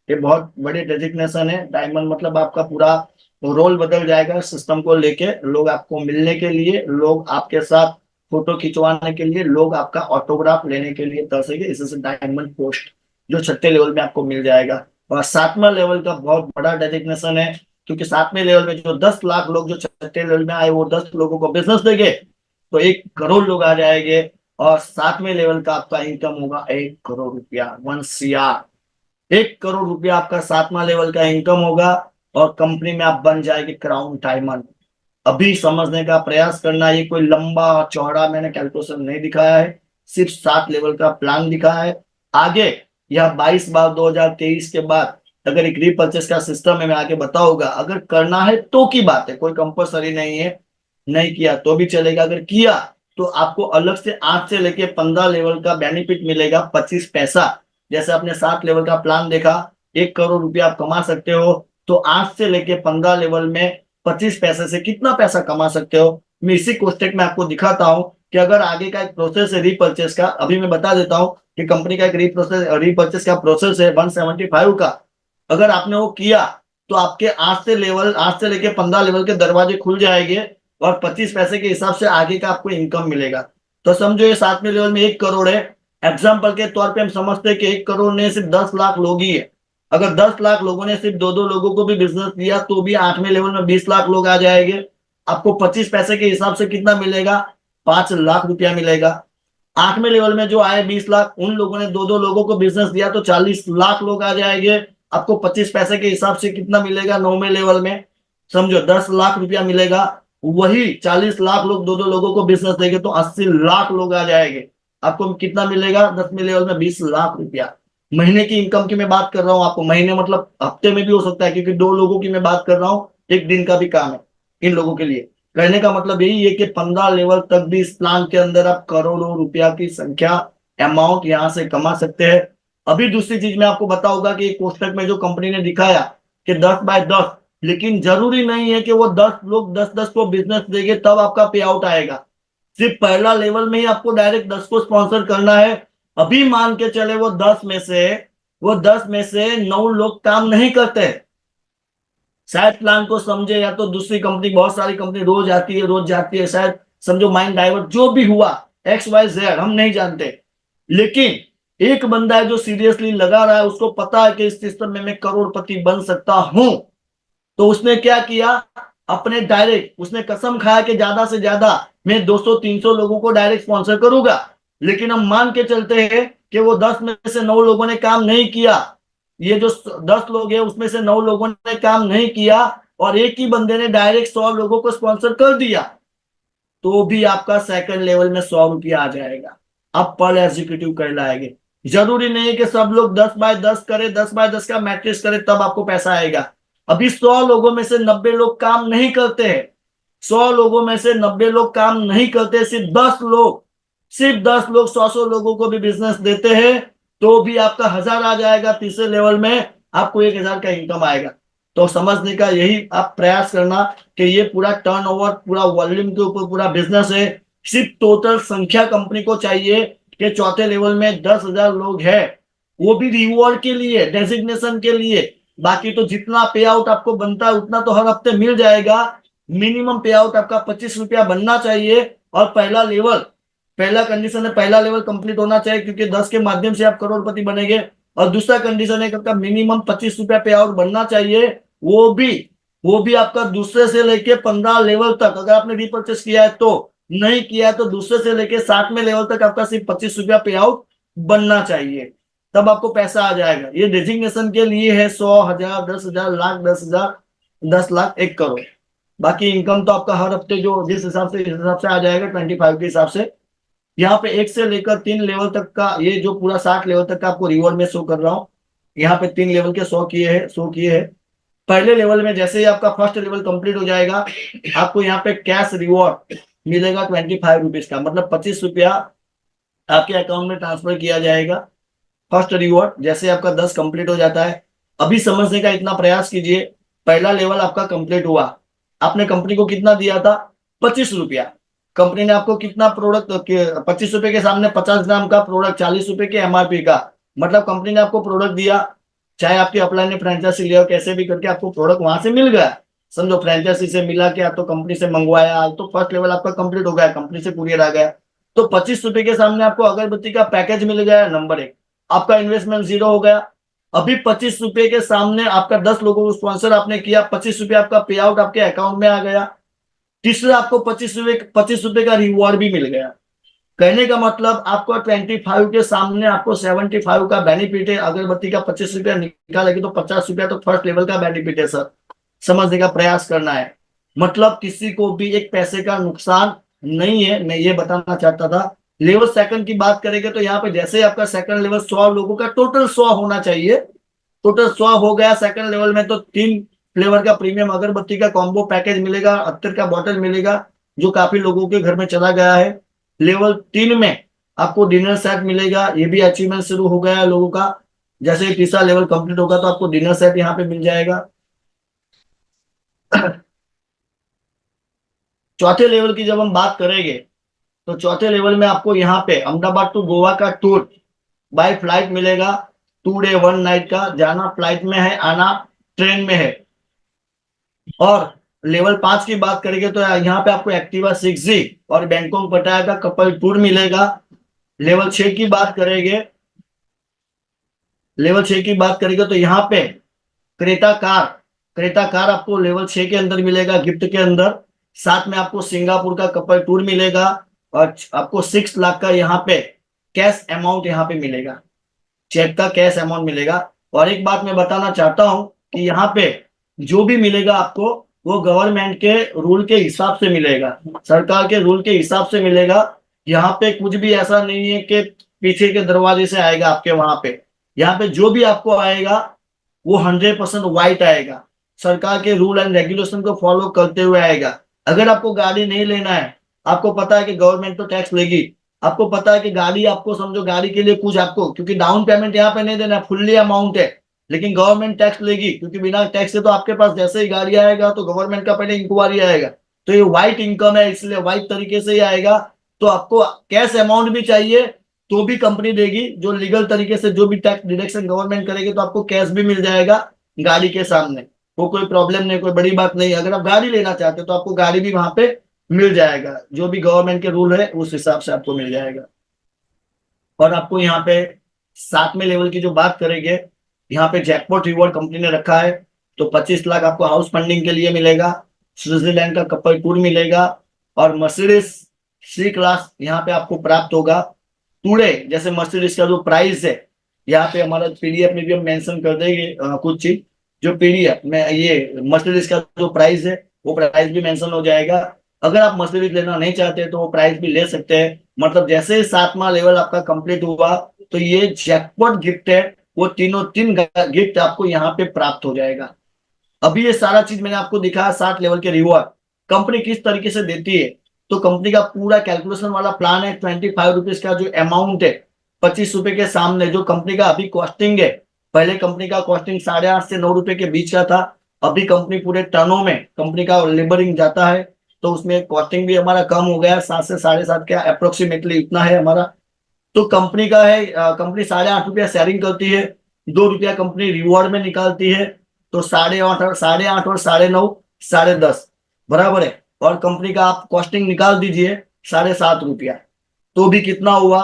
ये बहुत बड़ी डेजिग्नेशन है। डायमंड मतलब आपका पूरा रोल बदल जाएगा सिस्टम को लेके। लोग आपको मिलने के लिए, लोग आपके साथ फोटो खिंचवाने के लिए, लोग आपका ऑटोग्राफ लेने के लिए तरसेंगे। इससे डायमंड पोस्ट जो छठे लेवल में आपको मिल जाएगा। और सातवां लेवल का बहुत बड़ा डेजिग्नेशन है, क्योंकि सातवें लेवल में जो 10,00,000 लोग जो छठे लेवल में आए वो 10 लोगों को बिजनेस देंगे तो 1 करोड़ लोग आ जाएंगे। और सातवें लेवल का आपका इनकम होगा 1 करोड़ रुपया, 1 CR। 1 करोड़ रुपया आपका सातवां लेवल का इनकम होगा और कंपनी में आप बन जाएंगे क्राउन डायमंड। अभी समझने का प्रयास करना, ये कोई लंबा चौड़ा मैंने कैलकुलेशन नहीं दिखाया है, सिर्फ 7 लेवल का प्लान दिखाया है। आगे यह 22/2/2023 के बाद अगर एक रीपरचेस का सिस्टम है मैं आगे बताऊंगा। अगर करना है तो की बात है, कोई कंपलसरी नहीं है, नहीं किया तो भी चलेगा। अगर किया तो आपको अलग से 8 से लेके 15 लेवल का बेनिफिट मिलेगा, 25 पैसा। जैसे आपने 7 लेवल का प्लान देखा, 1 करोड़ रुपया आप कमा सकते हो, तो 8 से लेके 15 लेवल में 25 पैसे से कितना पैसा कमा सकते हो, मैं इसी कोष्टक में आपको दिखाता हूं। कि अगर आगे का एक प्रोसेस है रीपरचेस का, अभी मैं बता देता हूं कि कंपनी का एक रीपरचेस का प्रोसेस है 175 का। अगर आपने वो किया तो आपके 8 से लेके 15 लेवल के दरवाजे खुल जाएंगे और 25 पैसे के हिसाब से आगे का आपको इनकम मिलेगा। तो समझो ये 7वें लेवल में 1 करोड़ है। एग्जाम्पल के तौर पे हम समझते हैं कि 1 करोड़ ने सिर्फ 10 लाख लोग ही है। अगर 10 लाख लोगों ने सिर्फ दो दो लोगों को भी बिजनेस दिया तो भी 8वें लेवल में 20 लाख लोग आ जाएंगे। आपको 25 पैसे के हिसाब से कितना मिलेगा, 5 लाख रुपया मिलेगा। 8वें लेवल में जो आए 20 लाख, उन लोगों ने दो दो लोगों को बिजनेस दिया तो 40 लाख लोग आ जाएंगे। आपको 25 पैसे के हिसाब से कितना मिलेगा 9वें लेवल में, समझो 10 लाख रुपया मिलेगा। वही 40 लाख लोग दो दो लोगों को बिजनेस देंगे तो 80 लाख लोग आ जाएंगे। आपको कितना मिलेगा 10वें लेवल में, 20 लाख रुपया। महीने की इनकम की मैं बात कर रहा हूँ, आपको महीने मतलब हफ्ते में भी हो सकता है, क्योंकि 2 लोगों की मैं बात कर रहा हूँ, एक दिन का भी काम है इन लोगों के लिए। कहने का मतलब यही है कि 15 लेवल तक भी इस प्लान के अंदर आप करोड़ों रुपया की संख्या अमाउंट यहां से कमा सकते हैं। अभी दूसरी चीज मैं आपको बताऊंगा कि कोष्टक में जो कंपनी ने दिखाया कि 10/10, लेकिन जरूरी नहीं है कि वो 10 लोग 10-10 को बिजनेस देंगे तब आपका पे आउट आएगा। सिर्फ पहला लेवल में ही आपको डायरेक्ट 10 को स्पॉन्सर करना है। अभी मान के चले वो 10 में से 9 लोग काम नहीं करते, शायद प्लान को समझे, या तो दूसरी कंपनी, बहुत सारी कंपनी रोज आती है रोज जाती है, शायद समझो माइंड डाइवर्ट जो भी हुआ, XYZ हम नहीं जानते। लेकिन एक बंदा है जो सीरियसली लगा रहा है, उसको पता है कि इस सिस्टम में मैं करोड़पति बन सकता हूं। तो उसने क्या किया, अपने डायरेक्ट उसने कसम खाया कि ज्यादा से ज्यादा मैं 200-300 लोगों को डायरेक्ट स्पॉन्सर करूंगा। लेकिन हम मान के चलते हैं कि वो 10 में से 9 लोगों ने काम नहीं किया, ये जो 10 लोग हैं उसमें से 9 लोगों ने काम नहीं किया और एक ही बंदे ने डायरेक्ट 100 लोगों को स्पॉन्सर कर दिया, तो भी आपका सेकंड लेवल में 100 रुपया आ जाएगा, आप पर एग्जीक्यूटिव कहलाएंगे। जरूरी नहीं है कि सब लोग 10 बाय 10 करे, 10 बाय 10 का मैट्रिक्स करे तब आपको पैसा आएगा। अभी 100 लोगों में से 90 लोग काम नहीं करते हैं, 100 लोगों में से 90 लोग काम नहीं करते, सिर्फ 10 लोग 100 लोगों को भी बिजनेस देते हैं, तो भी आपका 1000 आ जाएगा, तीसरे लेवल में आपको 1000 का इनकम आएगा। तो समझने का यही आप प्रयास करना कि ये पूरा टर्नओवर, पूरा वॉल्यूम के ऊपर पूरा बिजनेस है। सिर्फ टोटल संख्या कंपनी को चाहिए कि चौथे लेवल में 10,000 लोग हैं, वो भी रिवॉर्ड के लिए, डेजिग्नेशन के लिए। बाकी तो जितना पे आउट आपको बनता है उतना तो हर हफ्ते मिल जाएगा। मिनिमम पे आउट आपका 25 रुपया बनना चाहिए। और पहला कंडीशन है पहला लेवल कंप्लीट होना चाहिए, क्योंकि 10 के माध्यम से आप करोड़पति बनेंगे। और दूसरा कंडीशन है कि आपका मिनिमम 25 रुपया पे आउट बनना चाहिए, वो भी वो भी आपका दूसरे से लेके 15 लेवल तक, अगर आपने रिपर्चेस किया है तो, नहीं किया है तो दूसरे से लेके 7वें लेवल तक आपका सिर्फ 25 रुपया पे आउट बनना चाहिए, तब आपको पैसा आ जाएगा। ये डेजिग्नेशन के लिए है, 100,000, 10,000, लाख, 10,000, 10 लाख, 1 करोड़। बाकी इनकम तो आपका हर हफ्ते जो जिस हिसाब से, इस हिसाब से आ जाएगा 25 के हिसाब से। यहाँ पे 1 से लेकर 3 लेवल तक का, ये जो पूरा 60 लेवल तक का आपको रिवॉर्ड में शो कर रहा हूँ। यहाँ पे 3 लेवल के शो किए हैं। पहले लेवल में जैसे ही आपका फर्स्ट लेवल कंप्लीट हो जाएगा, आपको यहाँ पे कैश रिवॉर्ड मिलेगा 25 रुपीज का, मतलब 25 रुपया आपके अकाउंट में ट्रांसफर किया जाएगा। फर्स्ट रिवॉर्ड जैसे आपका 10 कंप्लीट हो जाता है। अभी समझने का इतना प्रयास कीजिए, पहला लेवल आपका कंप्लीट हुआ, आपने कंपनी को कितना दिया था? 25 रुपया। कंपनी ने आपको कितना प्रोडक्ट, 25 रुपए के सामने 50 ग्राम का प्रोडक्ट, 40 रुपए के एमआरपी का, मतलब कंपनी ने आपको प्रोडक्ट दिया, चाहे आपके अपलाइन ने फ्रेंचाइजी लिया हो, कैसे भी करके आपको प्रोडक्ट वहां से मिल गया। समझो फ्रेंचाइजी से मिला के, आप तो कंपनी से मंगवाया, तो फर्स्ट लेवल आपका कंप्लीट हो गया, कंपनी से कुरियर आ गया। तो 25 रुपए के सामने आपको अगरबत्ती का पैकेज मिल गया, नंबर 1, आपका इन्वेस्टमेंट जीरो हो गया। अभी 25 रुपए के सामने आपका 10 लोगों को स्पॉन्सर आपने किया, 25 रुपया आपका पे आउट आपके अकाउंट में आ गया। तीसरा आपको 25 रुपए का रिवॉर्ड भी मिल गया। कहने का मतलब आपको 25 के सामने आपको 75 का बेनिफिट है। अगरबत्ती का 25 रुपया निकालेगी तो 50 रुपया तो फर्स्ट लेवल का बेनिफिट है सर, समझने का प्रयास करना है। मतलब किसी को भी एक पैसे का नुकसान नहीं है, मैं ये बताना चाहता था। लेवल सेकंड की बात करेंगे तो यहाँ पे जैसे आपका सेकंड लेवल 100 लोगों का टोटल 100 होना चाहिए, टोटल 100 हो गया। सेकंड लेवल में तो 3 फ्लेवर का प्रीमियम अगरबत्ती का कॉम्बो पैकेज मिलेगा, अत्तर का बॉटल मिलेगा, जो काफी लोगों के घर में चला गया है। लेवल 3 में आपको डिनर सेट मिलेगा, ये भी अचीवमेंट शुरू हो गया है लोगों का। जैसे ही तीसरा लेवल कंप्लीट होगा तो आपको डिनर सेट यहाँ पे मिल जाएगा। चौथे लेवल की जब हम बात करेंगे तो चौथे लेवल में आपको यहाँ पे अहमदाबाद टू गोवा का टूर बाय फ्लाइट मिलेगा, 2 डे 1 नाइट का, जाना फ्लाइट में है, आना ट्रेन में है। और लेवल 5 की बात करेंगे तो यहाँ पे आपको एक्टिवा 6G और बैंकॉक पटाया का कपल टूर मिलेगा। लेवल 6 की बात करेंगे, लेवल 6 की बात करेंगे तो यहाँ पे क्रेटा कार, क्रेटा कार आपको लेवल 6 के अंदर मिलेगा गिफ्ट के अंदर। साथ में आपको सिंगापुर का कपल टूर मिलेगा और आपको 6 लाख का यहाँ पे कैश अमाउंट यहाँ पे मिलेगा, चेक का कैश अमाउंट मिलेगा। और एक बात मैं बताना चाहता हूं कि यहाँ पे जो भी मिलेगा आपको वो गवर्नमेंट के रूल के हिसाब से मिलेगा, सरकार के रूल के हिसाब से मिलेगा। यहाँ पे कुछ भी ऐसा नहीं है कि पीछे के दरवाजे से आएगा आपके वहां पे। यहाँ पे जो भी आपको आएगा वो 100% वाइट आएगा, सरकार के रूल एंड रेगुलेशन को फॉलो करते हुए आएगा। अगर आपको गाड़ी नहीं लेना है, आपको पता है कि गवर्नमेंट तो टैक्स लेगी, आपको पता है कि गाड़ी, आपको समझो गाड़ी के लिए कुछ आपको, क्योंकि डाउन पेमेंट यहाँ पे नहीं देना, फुल्ली अमाउंट है, लेकिन गवर्नमेंट टैक्स लेगी, क्योंकि बिना टैक्स से तो आपके पास जैसे ही गाड़ी आएगा तो गवर्नमेंट का पहले इंक्वायरी आएगा। तो ये व्हाइट इनकम है, इसलिए व्हाइट तरीके से ही आएगा। तो आपको कैश अमाउंट भी चाहिए तो भी कंपनी देगी, जो लीगल तरीके से जो भी टैक्स डिडक्शन गवर्नमेंट करेगी तो आपको कैश भी मिल जाएगा गाड़ी के सामने। वो कोई प्रॉब्लम नहीं, कोई बड़ी बात नहीं। अगर आप गाड़ी लेना चाहते हो तो आपको गाड़ी भी वहां पे मिल जाएगा, जो भी गवर्नमेंट के रूल है उस हिसाब से आपको मिल जाएगा। और आपको यहाँ पे 7वें लेवल की जो बात करेंगे, यहाँ पे जैकपॉट रिवॉर्ड कंपनी ने रखा है, तो 25 लाख आपको हाउस फंडिंग के लिए मिलेगा, स्विट्जरलैंड का कपल टूर मिलेगा और मर्सिडीज C क्लास यहाँ पे आपको प्राप्त होगा। टुडे जैसे मर्सिडीज का जो प्राइस है, यहाँ पे हमारा पीडीएफ में भी हम मेंशन कर देंगे कुछ चीज, जो पीडीएफ में ये मर्सिडीज का जो प्राइस है वो प्राइस भी मेंशन हो जाएगा। अगर आप मर्सिडीज लेना नहीं चाहते तो वो प्राइस भी ले सकते हैं। मतलब जैसे ही 7वां लेवल आपका कंप्लीट हुआ तो ये जैकपॉट गिफ्ट है, वो तीनों तीन गिफ्ट आपको यहाँ पे प्राप्त हो जाएगा। अभी ये सारा चीज मैंने आपको दिखाया 60 लेवल के रिवॉर्ड कंपनी किस तरीके से देती है। तो कंपनी का पूरा कैलकुलेशन वाला प्लान है। 25 रुपीज का जो अमाउंट है, 25 रुपए के सामने जो कंपनी का अभी कॉस्टिंग है, पहले कंपनी का कॉस्टिंग 8.5 से 9 रुपए के बीच का था। अभी कंपनी पूरे टर्नों में कंपनी का लेबरिंग जाता है तो उसमें कॉस्टिंग भी हमारा कम हो गया, 7 से 7.5 का अप्रोक्सीमेटली इतना है हमारा। तो कंपनी का है, कंपनी 8.5 रुपया शेयरिंग करती है, 2 रुपया कंपनी रिवॉर्ड में निकालती है। तो 8.5 और 8.5 और 9.5 10.5 बराबर है। और कंपनी का आप कॉस्टिंग निकाल दीजिए 7.5 रुपया, तो भी कितना हुआ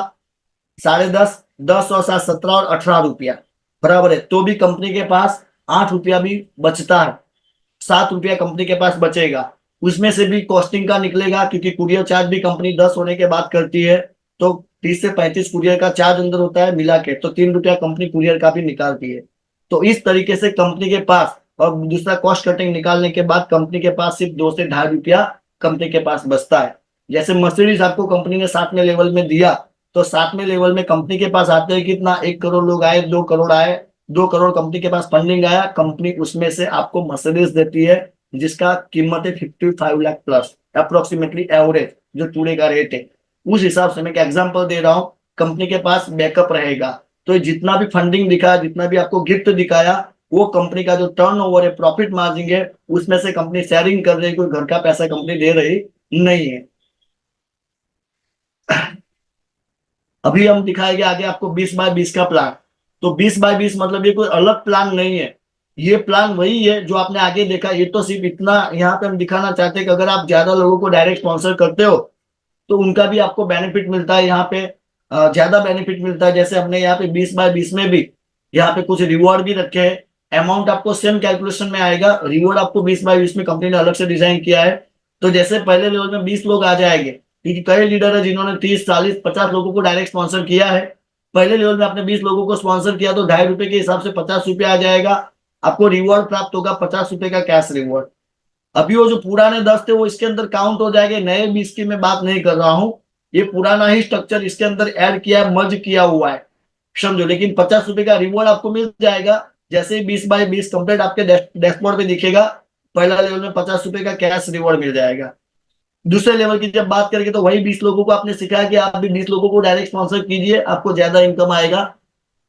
10.5, 10 और 7 17 और 18 रुपया बराबर है। तो भी कंपनी के पास 8 रुपया भी बचता है, 7 रुपया कंपनी के पास बचेगा। उसमें से भी कॉस्टिंग का निकलेगा क्योंकि कुरियर चार्ज भी कंपनी 10 होने के बाद करती है। तो 30 से 35 कुरियर का चार्ज अंदर होता है मिला के, तो 3 रुपया कंपनी कुरियर का भी निकालती है। तो इस तरीके से कंपनी के पास, और दूसरा कॉस्ट कटिंग निकालने के बाद कंपनी के पास सिर्फ 2 से 2.5 रुपया कंपनी के पास बचता है। जैसे मर्सिडीज आपको कंपनी ने 7वें लेवल में दिया, तो 7वें लेवल में कंपनी के पास आते हैं कितना, 1 करोड़ लोग आए, 2 करोड़ आए, 2 करोड़ कंपनी के पास फंडिंग आया, कंपनी उसमें से आपको मर्सिडीज देती है जिसका कीमत है 55 लाख प्लस अप्रोक्सीमेटली एवरेज, जो टूडे का रेट है। उस हिसाब से मैं एक एग्जांपल दे रहा हूँ, कंपनी के पास बैकअप रहेगा। तो जितना भी फंडिंग दिखाया, जितना भी आपको गिफ्ट दिखाया, वो कंपनी का जो टर्नओवर है, प्रॉफिट मार्जिन है, उसमें से कंपनी शेयरिंग कर रही है, कोई घर का पैसा कंपनी दे रही नहीं है। अभी हम दिखाएंगे आगे आपको 20x20 का प्लान। तो 20x20 मतलब ये कोई अलग प्लान नहीं है, ये प्लान वही है जो आपने आगे देखा। ये तो सिर्फ इतना यहाँ पे हम दिखाना चाहते हैं कि अगर आप ज्यादा लोगों को डायरेक्ट स्पॉन्सर करते हो तो उनका भी आपको बेनिफिट मिलता है। यहाँ पे ज्यादा बेनिफिट मिलता है। जैसे हमने यहाँ पे 20x20 में भी यहाँ पे कुछ रिवॉर्ड भी रखे हैं। अमाउंट आपको सेम कैलकुलेशन में आएगा, रिवॉर्ड आपको 20x20 में कंपनी ने अलग से डिजाइन किया है। तो जैसे पहले लेवल में 20 लोग आ जाएंगे, क्योंकि कई लीडर है जिन्होंने 30 40 50 लोगों को डायरेक्ट स्पॉन्सर किया है। पहले लेवल में आपने 20 लोगों को स्पॉन्सर किया तो 2.5 रुपए के हिसाब से 50 रुपया आ जाएगा, आपको रिवॉर्ड प्राप्त होगा 50 रुपए का कैश रिवॉर्ड। अभी वो जो पुराने 10 थे वो इसके अंदर काउंट हो जाएंगे, नए 20 की मैं बात नहीं कर रहा हूं। ये पुराना ही स्ट्रक्चर इसके अंदर ऐड किया है, मर्ज किया हुआ है, समझो। लेकिन 50 रुपए का रिवॉर्ड आपको मिल जाएगा। जैसे ही 20x20 कंप्लीट आपके डैशबोर्ड पे दिखेगा, पहला लेवल में 50 रुपए का कैश रिवॉर्ड मिल जाएगा। दूसरे लेवल की जब बात करेंगे तो वही 20 लोगों को आपने सिखाया कि आप भी 20 लोगों को डायरेक्ट स्पॉन्सर कीजिए, आपको ज्यादा इनकम आएगा।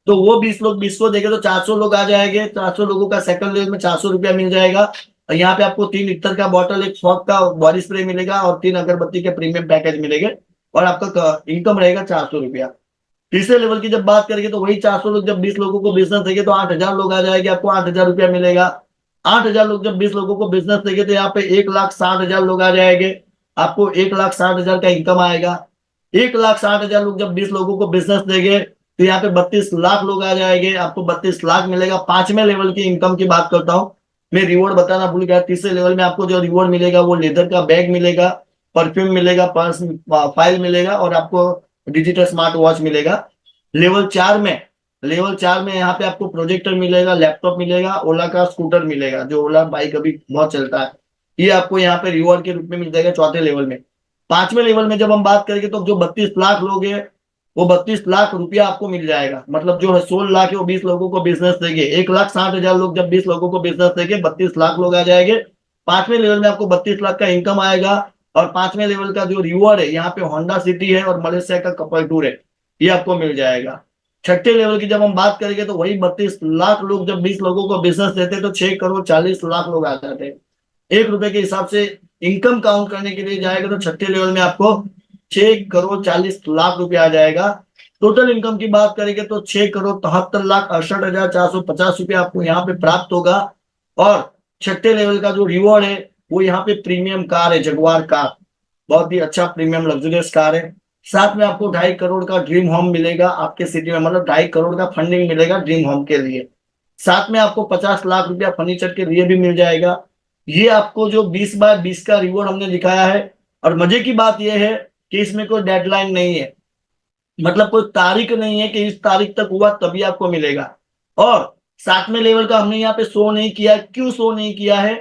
तो वो 20 लोग 20 को देंगे तो 400 लोग आ जाएंगे। 400 लोगों का सेकंड लेवल में 400 रुपया मिल जाएगा। और यहाँ पे आपको 3 इत्र का बॉटल, एक फॉग का बॉडी स्प्रे मिलेगा और 3 अगरबत्ती के प्रीमियम पैकेज मिलेंगे। और आपका इनकम रहेगा 400 रुपया। तीसरे लेवल की जब बात करेंगे तो वही 400 लोग जब 20 लोगों को बिजनेस देंगे तो 8,000 लोग आ जाएंगे, आपको 8,000 रुपया मिलेगा। 8,000 लोग जब 20 लोगों को बिजनेस देंगे तो यहाँ पे 1,60,000 लोग आ जाएंगे, आपको 1,60,000 का इनकम आएगा। 1,60,000 लोग जब 20 लोगों को बिजनेस देंगे तो यहाँ पे 32 लाख लोग आ जाएंगे, आपको 32 लाख मिलेगा। 5वें लेवल की इनकम की बात करता हूँ, मैं रिवॉर्ड बताना भूल गया। तीसरे लेवल में आपको जो रिवॉर्ड मिलेगा वो लेदर का बैग मिलेगा, परफ्यूम मिलेगा, पर्स, फाइल मिलेगा और आपको डिजिटल स्मार्ट वॉच मिलेगा। लेवल 4 में यहाँ पे आपको प्रोजेक्टर मिलेगा, लैपटॉप मिलेगा, ओला का स्कूटर मिलेगा, जो ओला बाइक अभी बहुत चलता है, ये आपको यहाँ पे रिवॉर्ड के रूप में मिल जाएगा चौथे लेवल में। 5वें लेवल में जब हम बात करेंगे तो जो 32 लाख लोग हैं वो 32 लाख रुपया आपको मिल जाएगा। मतलब जो है 16 लाख है वो 20 लोगों को बिजनेस देंगे। 1,60,000 लोग जब 20 लोगों को बिजनेस देंगे 32 लाख लोग आ जाएंगे। 5वें लेवल में आपको 32 लाख का इनकम आएगा। और 5वें लेवल का जो रिवॉर्ड है, यहाँ पे होंडा सिटी है और मलेशिया का कपल टूर है, ये आपको मिल जाएगा। छठे लेवल की जब हम बात करेंगे तो वही 32 लाख लोग जब 20 लोगों को बिजनेस देते तो 6,40,00,000 लोग आ जाते हैं। 1 रुपए के हिसाब से इनकम काउंट करने के लिए जाएगा तो छठे लेवल में आपको 6,40,00,000 रुपया आ जाएगा। टोटल इनकम की बात करेंगे तो 6,73,68,450 रुपया आपको यहाँ पे प्राप्त होगा। और छठे लेवल का जो रिवॉर्ड है वो यहाँ पे प्रीमियम कार है, जगुआर कार, बहुत ही अच्छा प्रीमियम लग्जरियस कार है। साथ में आपको 2.5 करोड़ का ड्रीम होम मिलेगा आपके सिटी में, मतलब 2.5 करोड़ का फंडिंग मिलेगा ड्रीम होम के लिए। साथ में आपको 50 लाख रुपया फर्नीचर के लिए भी मिल जाएगा। ये आपको जो 20x20 का रिवॉर्ड हमने दिखाया है। और मजे की बात यह है कि इसमें कोई डेडलाइन नहीं है। मतलब कोई तारीख नहीं है कि इस तारीख तक हुआ तभी आपको मिलेगा। और सातवें लेवल का हमने यहाँ पे शो नहीं किया। क्यों शो नहीं किया है?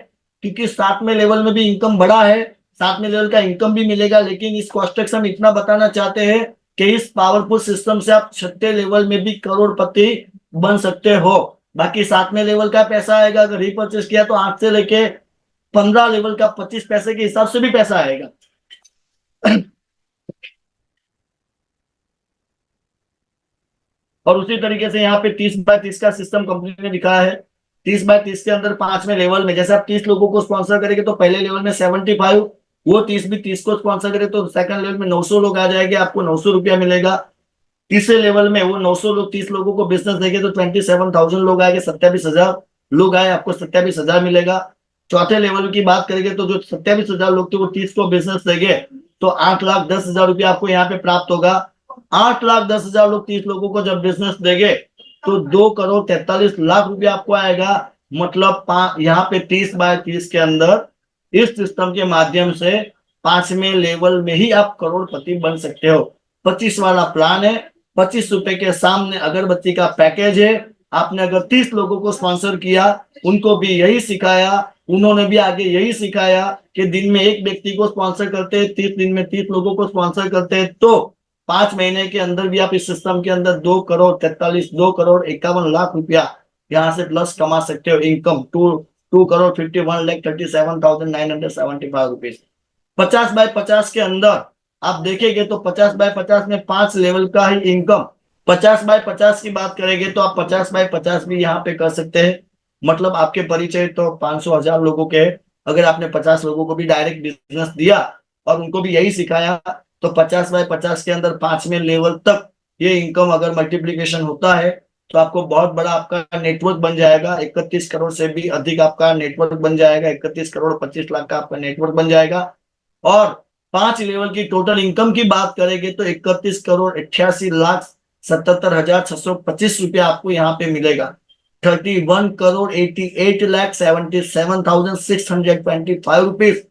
क्योंकि सातवें लेवल में भी इनकम बड़ा है, सातवें लेवल का इनकम भी मिलेगा, लेकिन इस कॉस्टेक्स हम इतना बताना चाहते हैं कि इस पावरफुल सिस्टम से आप छठे लेवल में भी करोड़पति बन सकते हो। बाकी सातवें लेवल का पैसा आएगा, अगर रिपर्चेस किया तो 8 से लेके 15 लेवल का 25 पैसे के हिसाब से भी पैसा आएगा। और उसी तरीके से यहाँ पे 30 बाय 30 का सिस्टम कंपनी ने दिखाया है। 30 बाय 30 के अंदर पांचवें लेवल में जैसे आप 30 लोगों को स्पॉन्सर करेंगे तो पहले लेवल में 75, वो 30 भी 30 को स्पॉन्सर करे तो सेकंड लेवल में 900 लोग आ जाएंगे, आपको 900 रुपया मिलेगा। तीसरे लेवल में वो 900 लोग 30 लोगों को बिजनेस देंगे तो 27,000 लोग आएंगे, 27,000 लोग आए, आपको 27,000 मिलेगा। चौथे लेवल की बात करेंगे तो जो 27,000 लोग थे वो 30 को बिजनेस देंगे तो 8,10,000 रुपया आपको यहाँ पे प्राप्त होगा। 8,10,000 लोग 30 लोगों को जब बिजनेस देंगे तो 2,43,00,000 रुपया आपको आएगा। मतलब यहाँ पे 30 बाय 30 के अंदर इस सिस्टम के माध्यम से पांचवें लेवल में ही आप करोड़पति बन सकते हो। 25 वाला प्लान है, 25 रुपए के सामने अगरबत्ती का पैकेज है। आपने अगर 30 लोगों को स्पॉन्सर किया, उनको भी यही सिखाया, उन्होंने भी आगे यही सिखाया कि दिन में एक व्यक्ति को स्पॉन्सर करते हैं, 30 दिन में 30 लोगों को स्पॉन्सर करते हैं, तो 5 महीने के अंदर भी आप इस सिस्टम के अंदर 2,43,2,51,00,000 रुपया यहाँ से प्लस कमा सकते हो। Income 2,51,37,975 rupees. 50 बाय 50 के अंदर आप देखेंगे तो 50 बाय 50 में 5 लेवल का ही इनकम। 50 बाय 50 की बात करेंगे तो आप 50 बाय 50 भी यहाँ पे कर सकते हैं। मतलब आपके परिचय तो 500,000 लोगों के, अगर आपने 50 लोगों को भी डायरेक्ट बिजनेस दिया और उनको भी यही सिखाया तो 50 बाय 50 के अंदर 5वें लेवल तक ये इनकम अगर मल्टीप्लीकेशन होता है तो आपको बहुत बड़ा आपका नेटवर्क बन जाएगा। 31 करोड़ से भी अधिक आपका नेटवर्क बन जाएगा, 31,25,00,000 का आपका नेटवर्क बन जाएगा। और 5 लेवल की टोटल इनकम की बात करेंगे तो 31,88,77,625 रुपया आपको यहाँ पे मिलेगा। 31,88,77,625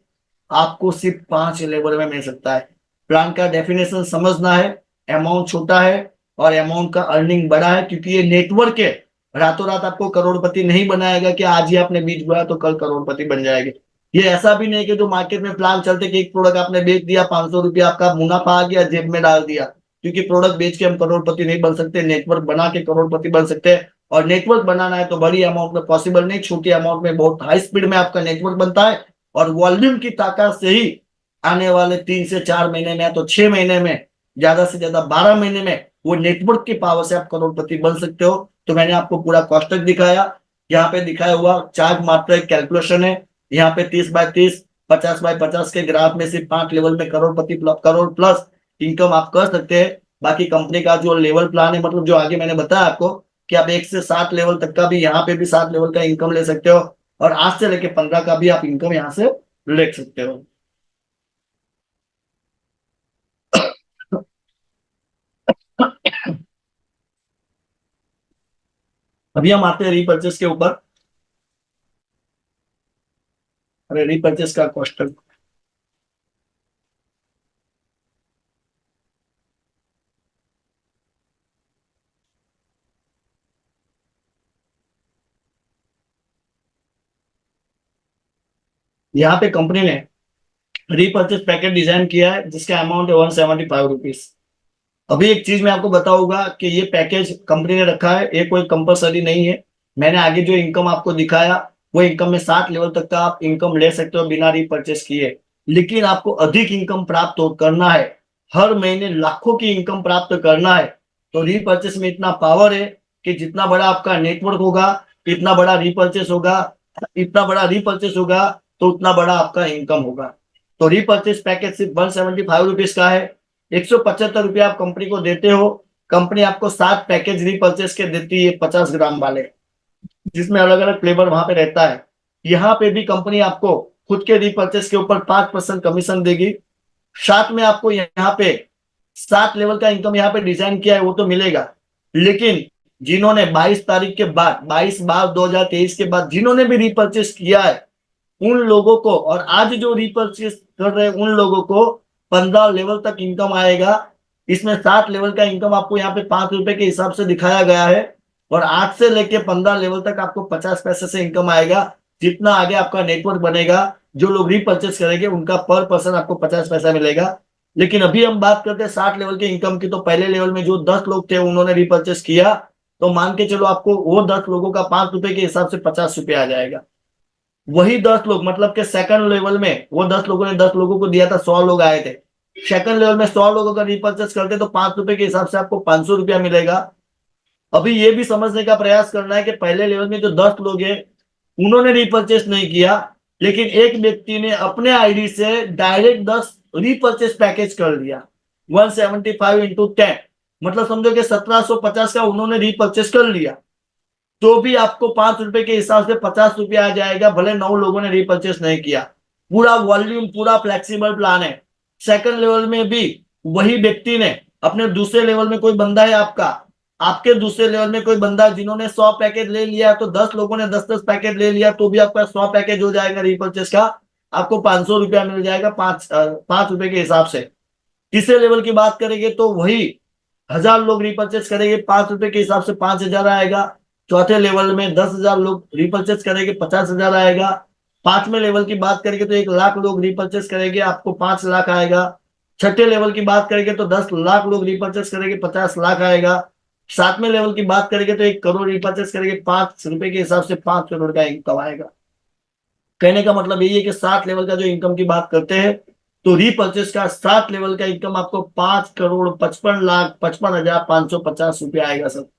आपको सिर्फ 5 लेवल में मिल सकता है। प्लान का डेफिनेशन समझना है, अमाउंट छोटा है और अमाउंट का अर्निंग बड़ा है, क्योंकि ये नेटवर्क है। रातों रात आपको करोड़पति नहीं बनाएगा कि आज ही आपने बीज बोया तो कल करोड़पति बन जाएंगे। ये ऐसा भी नहीं कि जो मार्केट में प्लान चलते कि एक प्रोडक्ट आपने बेच दिया, 500 रुपया आपका मुनाफा आ गया, जेब में डाल दिया। क्योंकि प्रोडक्ट बेच के हम करोड़पति नहीं बन सकते, नेटवर्क बना के करोड़पति बन सकते हैं। और नेटवर्क बनाना है तो बड़ी अमाउंट में पॉसिबल नहीं, छोटी अमाउंट में बहुत हाई स्पीड में आपका नेटवर्क बनता है। और वॉल्यूम की ताकत से ही आने वाले 3 से 4 महीने में या तो 6 महीने में, ज्यादा से ज्यादा 12 महीने में वो नेटवर्क की पावर से आप करोड़पति बन सकते हो। तो मैंने आपको पूरा कॉस्टक दिखाया, यहाँ पे दिखाया हुआ चार्ट मात्र एक कैलकुलेशन है। यहाँ पे 30 बाय 30, 50 बाय 50 के ग्राफ में सिर्फ 5 लेवल में करोड़पति करोड़ प्लस इनकम आप कर सकते हैं। बाकी कंपनी का जो लेवल प्लान है, मतलब जो आगे मैंने बताया आपको कि आप 1 से 7 लेवल तक का भी यहाँ पे भी 7 लेवल का इनकम ले सकते हो, और 8 से लेके 15 का भी आप इनकम यहाँ से ले सकते हो। अभी हम आते हैं रीपर्चेस के ऊपर। अरे रीपर्चेस का क्वेश्चन, यहाँ पे कंपनी ने रीपर्चेस पैकेज डिजाइन किया है जिसका अमाउंट है 175 रुपीज। अभी एक चीज मैं आपको बताऊंगा कि ये पैकेज कंपनी ने रखा है, ये कोई कंपलसरी नहीं है। मैंने आगे जो इनकम आपको दिखाया वो इनकम में 7 लेवल तक का आप इनकम ले सकते हो बिना रीपर्चेस किए। लेकिन आपको अधिक इनकम प्राप्त करना है, हर महीने लाखों की इनकम प्राप्त करना है, तो रीपर्चेस में इतना पावर है कि जितना बड़ा आपका नेटवर्क होगा, इतना बड़ा रीपर्चेस होगा, इतना बड़ा रीपर्चेस होगा तो उतना बड़ा आपका इनकम होगा। तो रीपर्चेस पैकेज सिर्फ 175 रुपीज का है। 175 रुपया आप कंपनी को देते हो, कंपनी आपको 7 पैकेज रीपर्चेस के देती है 50 ग्राम वाले, जिसमें अलग अलग फ्लेवर वहां पे रहता है। यहाँ पे भी कंपनी आपको खुद के रीपर्चेस के ऊपर 5% कमीशन देगी। साथ में आपको यहाँ पे 7 लेवल का इनकम यहाँ पे डिजाइन किया है वो तो मिलेगा। लेकिन जिन्होंने 22 तारीख के बाद, 22/12/2023 के बाद जिन्होंने भी रीपर्चेस किया है उन लोगों को, और आज जो रीपर्चेस कर रहे हैं उन लोगों को 15 लेवल तक इनकम आएगा। इसमें 7 लेवल का इनकम आपको यहाँ पे 5 रुपए के हिसाब से दिखाया गया है, और 8 से लेके 15 लेवल तक आपको 50 पैसे से इनकम आएगा। जितना आगे आपका नेटवर्क बनेगा, जो लोग रीपर्चेस करेंगे उनका पर पर्सन आपको 50 पैसा मिलेगा। लेकिन अभी हम बात करते हैं 60 लेवल के इनकम की, तो पहले लेवल में जो 10 लोग थे उन्होंने रीपर्चेस किया, तो मान के चलो आपको वो 10 लोगों का 5 रुपए के हिसाब से 50 रुपए आ जाएगा। वही 10 लोग, मतलब के सेकंड लेवल में वो 10 लोगों ने 10 लोगों को दिया था, 100 लोग आए थे। सेकंड लेवल में 100 लोग अगर रिपर्चेस करते तो 5 रुपए के हिसाब से आपको 500 रुपया मिलेगा। अभी ये भी समझने का प्रयास करना है कि पहले लेवल में जो 10 लोग हैं उन्होंने रिपर्चेस नहीं किया, लेकिन एक व्यक्ति ने अपने आईडी से डायरेक्ट 10 रिपर्चेस पैकेज कर लिया। 175 इंटू 10, मतलब समझो कि 1750 का उन्होंने रिपर्चेस कर लिया, तो भी आपको 5 रुपए के हिसाब से 50 रुपया आ जाएगा, भले 9 लोगों ने रिपर्चेस नहीं किया। पूरा वॉल्यूम, पूरा फ्लेक्सिबल प्लान है। सेकंड लेवल में भी वही व्यक्ति ने अपने दूसरे लेवल में, कोई बंदा है आपका, आपके दूसरे लेवल में कोई बंदा जिन्होंने 100 पैकेज ले लिया, तो 10 लोगों ने 10-10 पैकेज ले लिया, तो भी आपका 100 पैकेज हो जाएगा रिपर्चेस का, आपको 500 रुपया मिल जाएगा 5 रुपए के हिसाब से। तीसरे लेवल की बात करेंगे तो वही 1000 लोग रिपर्चेस करेंगे, 5 रुपए के हिसाब से 5000 आएगा। चौथे लेवल में 10,000 लोग रिपर्चेस करेंगे, 50,000 आएगा। पांचवें लेवल की बात करेंगे तो 1 लाख लोग रिपर्चेस करेंगे, आपको 5 लाख आएगा। छठे लेवल की बात करेंगे तो 10 लाख लोग रिपर्चेस करेंगे, 50 लाख आएगा। सातवें लेवल की बात करेंगे तो 1 करोड़ रिपर्चेस करेंगे, 5 रुपए के हिसाब से 5 करोड़ का इनकम आएगा। कहने का मतलब यही है कि 7 लेवल का जो इनकम की बात करते हैं, तो रीपर्चेस का 7 लेवल का इनकम आपको 5 करोड़ 55 लाख 55,550 रुपया आएगा सर।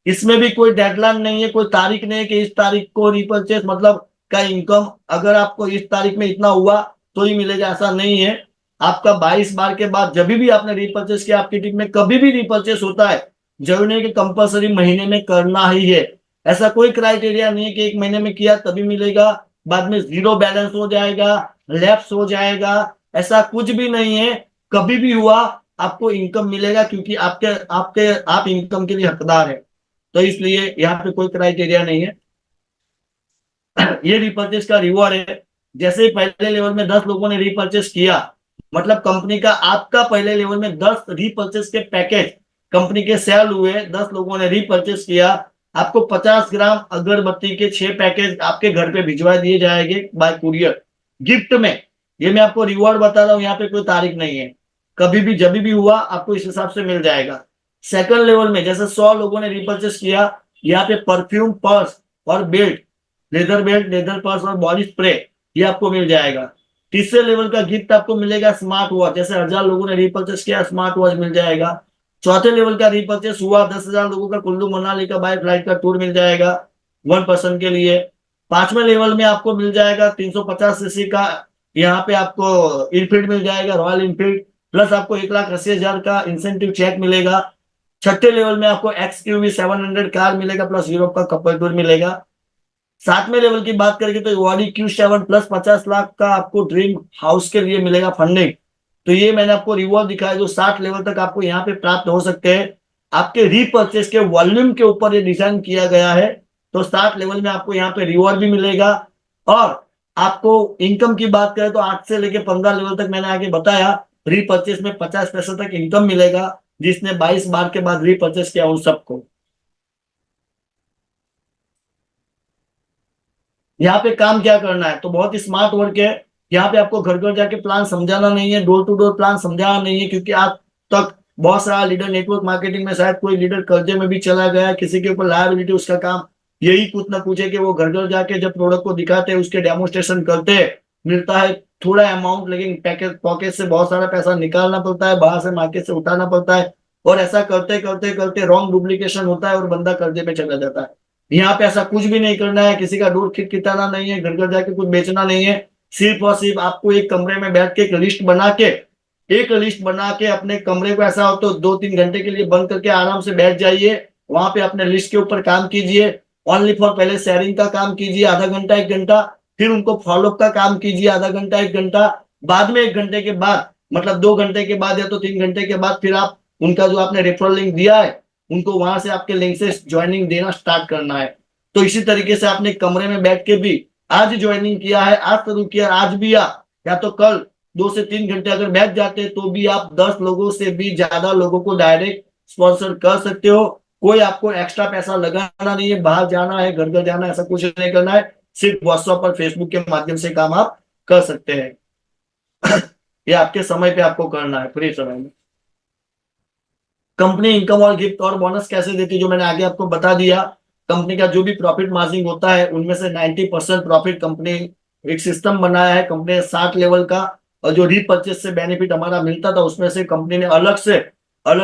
इसमें भी कोई डेडलाइन नहीं है, कोई तारीख नहीं है कि इस तारीख को रिपर्चेस मतलब का इनकम अगर आपको इस तारीख में इतना हुआ तो ही मिलेगा, ऐसा नहीं है। आपका 22 बार के बाद जब भी आपने रिपर्चेस किया, आपकी टीम में कभी भी रिपर्चेस होता है, जरूरी नहीं कि कंपलसरी महीने में करना ही है। ऐसा कोई क्राइटेरिया नहीं है कि 1 महीने में किया तभी मिलेगा, बाद में जीरो बैलेंस हो जाएगा, लैप्स हो जाएगा, ऐसा कुछ भी नहीं है। कभी भी हुआ आपको इनकम मिलेगा, क्योंकि आपके आपके आप इनकम के लिए हकदार है। तो इसलिए यहाँ पे कोई क्राइटेरिया नहीं है। ये रिपर्चेस का रिवॉर्ड है। जैसे ही पहले लेवल में 10 लोगों ने रिपर्चेस किया, मतलब कंपनी का आपका पहले लेवल में 10 रिपर्चेस के पैकेज कंपनी के सेल हुए, 10 लोगों ने रिपर्चेस किया, आपको 50 ग्राम अगरबत्ती के 6 पैकेज आपके घर पे भिजवा दिए जाएंगे बाय कुरियर गिफ्ट में। ये मैं आपको रिवॉर्ड बता रहा हूँ, यहाँ पे कोई तारीख नहीं है, कभी भी जब भी हुआ आपको इस हिसाब से मिल जाएगा। सेकंड लेवल में जैसे 100 लोगों ने रिपर्चेस किया, यहाँ पे परफ्यूम, पर्स और बेल्ट, बेल्ट, लेदर पर्स और बॉडी स्प्रे ये आपको मिल जाएगा। तीसरे लेवल का गिफ्ट आपको मिलेगा स्मार्ट वॉच, जैसे 1000 लोगों ने रिपर्चेस किया, स्मार्ट वॉच मिल जाएगा। चौथे लेवल का रिपर्चेस हुआ, 10,000 लोगों का कुल्लू मनाली का बाय फ्लाइट का टूर मिल जाएगा 1 पर्सन के लिए। पांचवें लेवल में आपको मिल जाएगा 350 सीसी का, यहाँ पे आपको इनफील्ड मिल जाएगा, रॉयल इनफील्ड, प्लस आपको 1,80,000 का इंसेंटिव चेक मिलेगा। छठे लेवल में आपको XUV 700 कार मिलेगा, प्लस यूरोप का कपल टूर मिलेगा। सातवें लेवल की बात करेंगे तो Audi Q7 प्लस 50 लाख का आपको ड्रीम हाउस के लिए मिलेगा फंडिंग। तो ये मैंने आपको रिवॉर्ड दिखाया जो 60 लेवल तक आपको यहाँ पे प्राप्त हो सकते हैं। आपके रीपर्चेस के वॉल्यूम के ऊपर ये डिजाइन किया गया है। तो 60 लेवल में आपको यहाँ पे रिवॉर्ड भी मिलेगा। और आपको इनकम की बात करें तो 8 से लेके 15 लेवल तक मैंने आगे बताया, रीपर्चेस में 50 पैसे तक इनकम मिलेगा, जिसने 22 बार के बाद रीपर्चेस किया उन सबको। यहाँ पे काम क्या करना है, तो बहुत ही स्मार्ट वर्क है। यहाँ पे आपको घर घर जाके प्लान समझाना नहीं है, डोर टू डोर प्लान समझाना नहीं है, क्योंकि आज तक बहुत सारा लीडर नेटवर्क मार्केटिंग में शायद कोई लीडर कर्जे में भी चला गया, किसी के ऊपर लायबिलिटी, उसका काम यही कुछ ना पूछे कि वो घर घर जाके जब प्रोडक्ट को दिखाते हैं, उसके डेमोस्ट्रेशन करते, मिलता है थोड़ा अमाउंट, लेकिन पैकेट पॉकेट से बहुत सारा पैसा निकालना पड़ता है, बाहर से मार्केट से उठाना पड़ता है, और ऐसा करते करते करते रॉन्ग डुप्लीकेशन होता है और बंदा कर्जे में चला जाता है। यहाँ पे ऐसा कुछ भी नहीं करना है, किसी का दूध खिटखिटाना नहीं है, घर घर जाके कुछ बेचना नहीं है। सिर्फ और सिर्फ आपको एक कमरे में बैठ के एक लिस्ट बना के अपने कमरे को, ऐसा हो तो 2-3 घंटे के लिए बंद करके आराम से बैठ जाइए, वहां पे अपने लिस्ट के ऊपर काम कीजिए। ओनली फॉर पहले शेयरिंग का काम कीजिए आधा घंटा 1 घंटा, फिर उनको फॉलोअप का काम कीजिए आधा घंटा 1 घंटा, बाद में 1 घंटे के बाद, मतलब 2 घंटे के बाद या तो 3 घंटे के बाद, फिर आप उनका जो आपने रेफरल लिंक दिया है उनको वहां से आपके लिंक से ज्वाइनिंग देना स्टार्ट करना है। तो इसी तरीके से आपने कमरे में बैठ के भी आज ज्वाइनिंग किया है, आज शुरू किया, आज भी या तो कल 2 से 3 घंटे अगर बैठ जाते हैं तो भी आप 10 लोगों से भी ज्यादा लोगों को डायरेक्ट स्पॉन्सर कर सकते हो। कोई आपको एक्स्ट्रा पैसा लगाना नहीं है, बाहर जाना है, घर घर जाना है, ऐसा कुछ नहीं करना है। सिर्फ व्हाट्सएप और फेसबुक के माध्यम से काम आप कर सकते हैं। ये आपके समय पे आपको करना है, फ्री समय में। कंपनी इनकम और गिफ्ट और बोनस कैसे देती है, जो मैंने आगे आपको बता दिया। कंपनी का जो भी प्रॉफिट मार्जिन होता है उनमें से 90% प्रॉफिट कंपनी एक सिस्टम बनाया है कंपनी ने 60 लेवल का। और जो रीपरचेस से बेनिफिट हमारा मिलता था उसमें से कंपनी ने अलग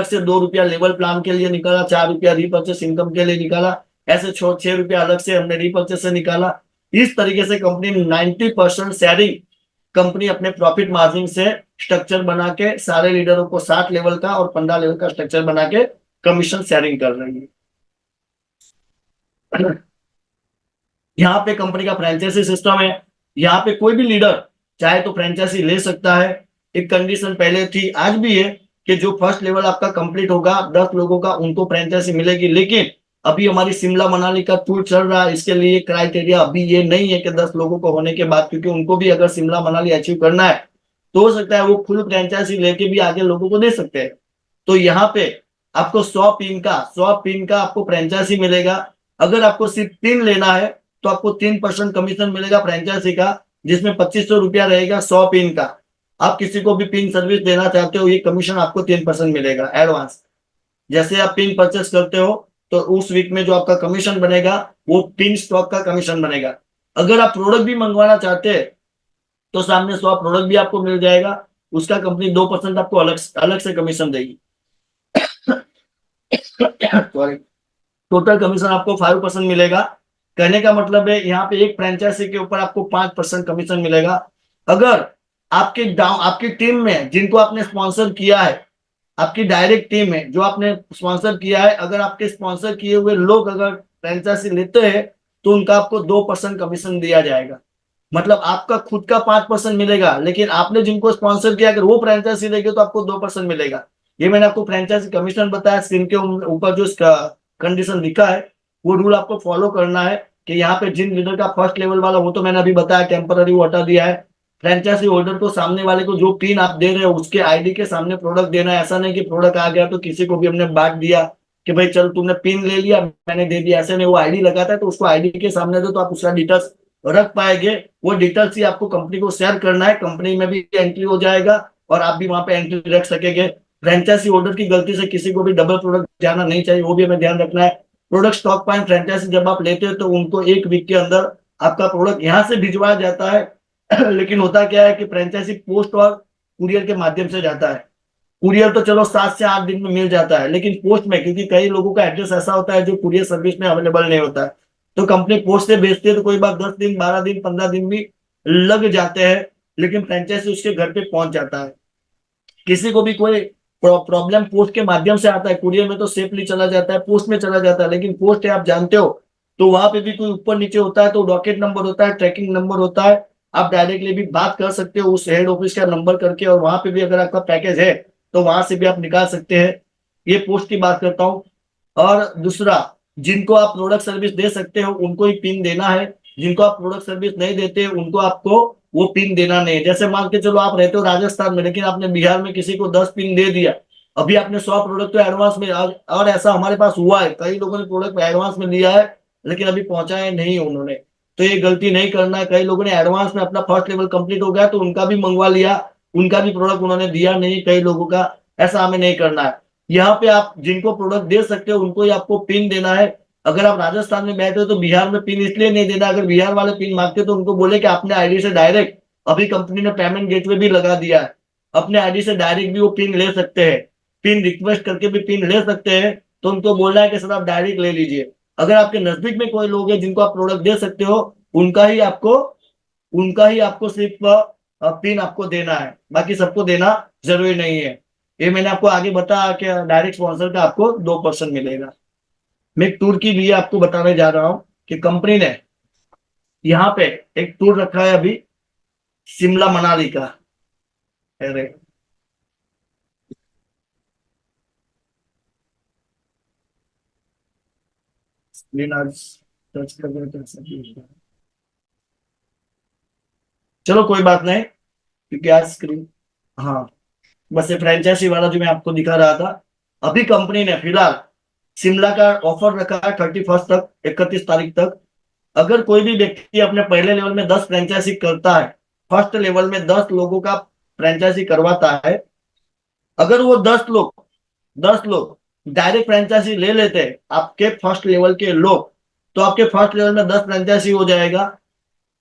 से 2 रुपया लेवल प्लान के लिए निकाला, 4 रुपया रीपरचेस इनकम के लिए निकाला, ऐसे 6 रुपया अलग से हमने रीपरचेस से निकाला। इस तरीके से कंपनी 90% शेयरिंग कंपनी अपने प्रॉफिट मार्जिन से स्ट्रक्चर बना के सारे लीडरों को 60 लेवल का और 15 लेवल का स्ट्रक्चर बना के कमीशन शेयरिंग कर रही है। यहाँ पे कंपनी का फ्रेंचाइजी सिस्टम है। यहाँ पे कोई भी लीडर चाहे तो फ्रेंचाइजी ले सकता है। एक कंडीशन पहले थी, आज भी है, कि जो फर्स्ट लेवल आपका कंप्लीट होगा 10 लोगों का उनको फ्रेंचाइजी मिलेगी। लेकिन अभी हमारी शिमला मनाली का टूर चल रहा है, इसके लिए क्राइटेरिया अभी ये नहीं है कि 10 लोगों को होने के बाद, क्योंकि उनको भी अगर शिमला मनाली अचीव करना है तो हो सकता है वो खुद फ्रेंचाइजी लेके भी आगे लोगों को दे सकते हैं। तो यहाँ पे आपको 100 पिन का आपको फ्रेंचाइजी मिलेगा। अगर आपको सिर्फ पिन लेना है तो आपको 3% कमीशन मिलेगा फ्रेंचाइजी का, जिसमें 2500 रुपया रहेगा 100 पिन का। आप किसी को भी पिन सर्विस देना चाहते हो, ये कमीशन आपको 3% मिलेगा एडवांस। जैसे आप पिन परचेस करते हो तो उस वीक में जो आपका कमीशन बनेगा वो पिन स्टॉक का कमीशन बनेगा। अगर आप प्रोडक्ट भी मंगवाना चाहते हैं तो सामने 100 प्रोडक्ट भी आपको मिल जाएगा, उसका कंपनी 2% आपको अलग अलग से कमीशन देगी। सॉरी, टोटल कमीशन आपको 5% मिलेगा। कहने का मतलब है यहाँ पे एक फ्रेंचाइजी के ऊपर आपको 5% कमीशन मिलेगा। अगर आपकी टीम में जिनको आपने स्पॉन्सर किया है, आपकी डायरेक्ट टीम है जो आपने स्पॉन्सर किया है, अगर आपके स्पॉन्सर किए हुए लोग अगर फ्रेंचाइजी लेते हैं तो उनका आपको 2% कमीशन दिया जाएगा। मतलब आपका खुद का 5% मिलेगा, लेकिन आपने जिनको स्पॉन्सर किया अगर वो फ्रेंचाइजी लेंगे तो आपको 2% मिलेगा। ये मैंने आपको फ्रेंचाइजी कमीशन बताया। स्क्रीन के ऊपर जो इसका कंडीशन लिखा है वो रूल आपको फॉलो करना है। कि यहाँ पे जिन लीडर का फर्स्ट लेवल वाला, वो तो मैंने अभी बताया, टेम्पररी वो हटा दिया है। फ्रेंचाइजी होल्डर को सामने वाले को जो पिन आप दे रहे हो उसके आईडी के सामने प्रोडक्ट देना है। ऐसा नहीं कि प्रोडक्ट आ गया तो किसी को भी हमने बांट दिया कि भाई चल तुमने पिन ले लिया मैंने दे दिया, ऐसे नहीं। वो आईडी लगाता है तो उसको आईडी के सामने दो तो आप उसका डिटेल्स रख पाएंगे। वो डिटेल्स ही आपको कंपनी को शेयर करना है, कंपनी में भी एंट्री हो जाएगा और आप भी वहां पे एंट्री रख सकेंगे। फ्रेंचाइजी होल्डर की गलती से किसी को भी डबल प्रोडक्ट जाना नहीं चाहिए, वो भी हमें ध्यान रखना है। प्रोडक्ट स्टॉक पॉइंट फ्रेंचाइजी जब आप लेते हो तो उनको एक वीक के अंदर आपका प्रोडक्ट यहाँ से भिजवाया जाता है। लेकिन होता क्या है कि फ्रेंचाइजी पोस्ट और कुरियर के माध्यम से जाता है। कुरियर तो चलो 7 से 8 दिन में मिल जाता है, लेकिन पोस्ट में, क्योंकि कई लोगों का एड्रेस ऐसा होता है जो कुरियर सर्विस में अवेलेबल नहीं होता है, तो कंपनी पोस्ट से भेजती है तो कोई बार 10 दिन 12 दिन 15 दिन भी लग जाते हैं। लेकिन फ्रेंचाइजी उसके घर पे पहुंच जाता है। किसी को भी कोई प्रॉब्लम पोस्ट के माध्यम से आता है, कुरियर में तो सेफली चला जाता है, पोस्ट में चला जाता है। लेकिन पोस्ट है आप जानते हो, तो वहां पे भी कोई ऊपर नीचे होता है तो डॉकेट नंबर होता है, ट्रैकिंग नंबर होता है। आप डायरेक्टली भी बात कर सकते हो उस हेड ऑफिस का नंबर करके, और वहां पे भी अगर आपका पैकेज है तो वहां से भी आप निकाल सकते हैं। ये पोस्ट की बात करता हूँ। और दूसरा, जिनको आप प्रोडक्ट सर्विस दे सकते हो उनको ही पिन देना है। जिनको आप प्रोडक्ट सर्विस नहीं देते उनको आपको वो पिन देना नहीं है। जैसे मान के चलो आप रहते हो राजस्थान में लेकिन आपने बिहार में किसी को 10 पिन दे दिया, अभी आपने 100 प्रोडक्ट तो एडवांस में, और ऐसा हमारे पास हुआ है, कई लोगों ने प्रोडक्ट एडवांस में लिया है लेकिन अभी पहुंचाए नहीं उन्होंने। तो ये गलती नहीं करना है। कई लोगों ने एडवांस में अपना फर्स्ट लेवल कंप्लीट हो गया तो उनका भी मंगवा लिया, उनका भी प्रोडक्ट उन्होंने दिया नहीं कई लोगों का। ऐसा हमें नहीं करना है। यहाँ पे आप जिनको प्रोडक्ट दे सकते हो उनको ही आपको पिन देना है। अगर आप राजस्थान में बैठे हो तो बिहार में पिन इसलिए नहीं देना, अगर बिहार वाले पिन मांगते तो उनको बोले कि अपने आईडी से डायरेक्ट, अभी कंपनी ने पेमेंट गेटवे भी लगा दिया है, अपने आईडी से डायरेक्ट भी वो पिन ले सकते हैं, पिन रिक्वेस्ट करके भी पिन ले सकते हैं। तो उनको बोलना है कि सर आप डायरेक्ट ले लीजिए। अगर आपके नजदीक में कोई लोग हैं जिनको आप प्रोडक्ट दे सकते हो, उनका ही आपको उनका ही आपको सिर्फ पिन आपको देना है, बाकी सबको देना जरूरी नहीं है। ये मैंने आपको आगे बताया कि डायरेक्ट स्पॉन्सर का आपको 2% मिलेगा। मैं एक टूर के लिए आपको बताने जा रहा हूँ कि कंपनी ने यहाँ पे एक टूर रखा है अभी शिमला मनाली का। अरे स्क्रीन आज टच कर, चलो कोई बात नहीं। क्योंकि आज स्क्रीन, हाँ, बस ये फ्रेंचाइजी वाला जो मैं आपको दिखा रहा था। अभी कंपनी ने फिलहाल शिमला का ऑफर रखा है 31 तक, 31 तारीख तक। अगर कोई भी व्यक्ति अपने पहले लेवल में 10 फ्रेंचाइजी करता है, फर्स्ट लेवल में 10 लोगों का फ्रेंचाइजी करवाता है, अगर वो 10 लोग डायरेक्ट फ्रेंचाइजी ले लेते हैं आपके फर्स्ट लेवल के लोग, तो आपके फर्स्ट लेवल में 10 फ्रेंचाइजी हो जाएगा।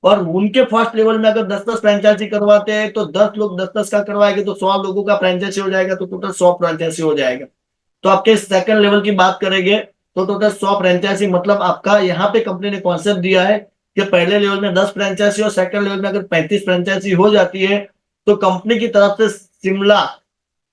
और उनके फर्स्ट लेवल में अगर 10 10 फ्रेंचाइजी करवाते हैं, तो 10 लोग 10 10 का करवाएंगे तो 100 लोगों का फ्रेंचाइजी हो जाएगा, तो टोटल 100 फ्रेंचाइजी हो जाएगा। तो आपके सेकंड लेवल की बात करेंगे तो टोटल 100 फ्रेंचाइजी, मतलब आपका यहाँ पे कंपनी ने कॉन्सेप्ट दिया है कि पहले लेवल में 10 फ्रेंचाइजी और सेकंड लेवल में अगर 35 फ्रेंचाइजी हो जाती है, तो कंपनी की तरफ से शिमला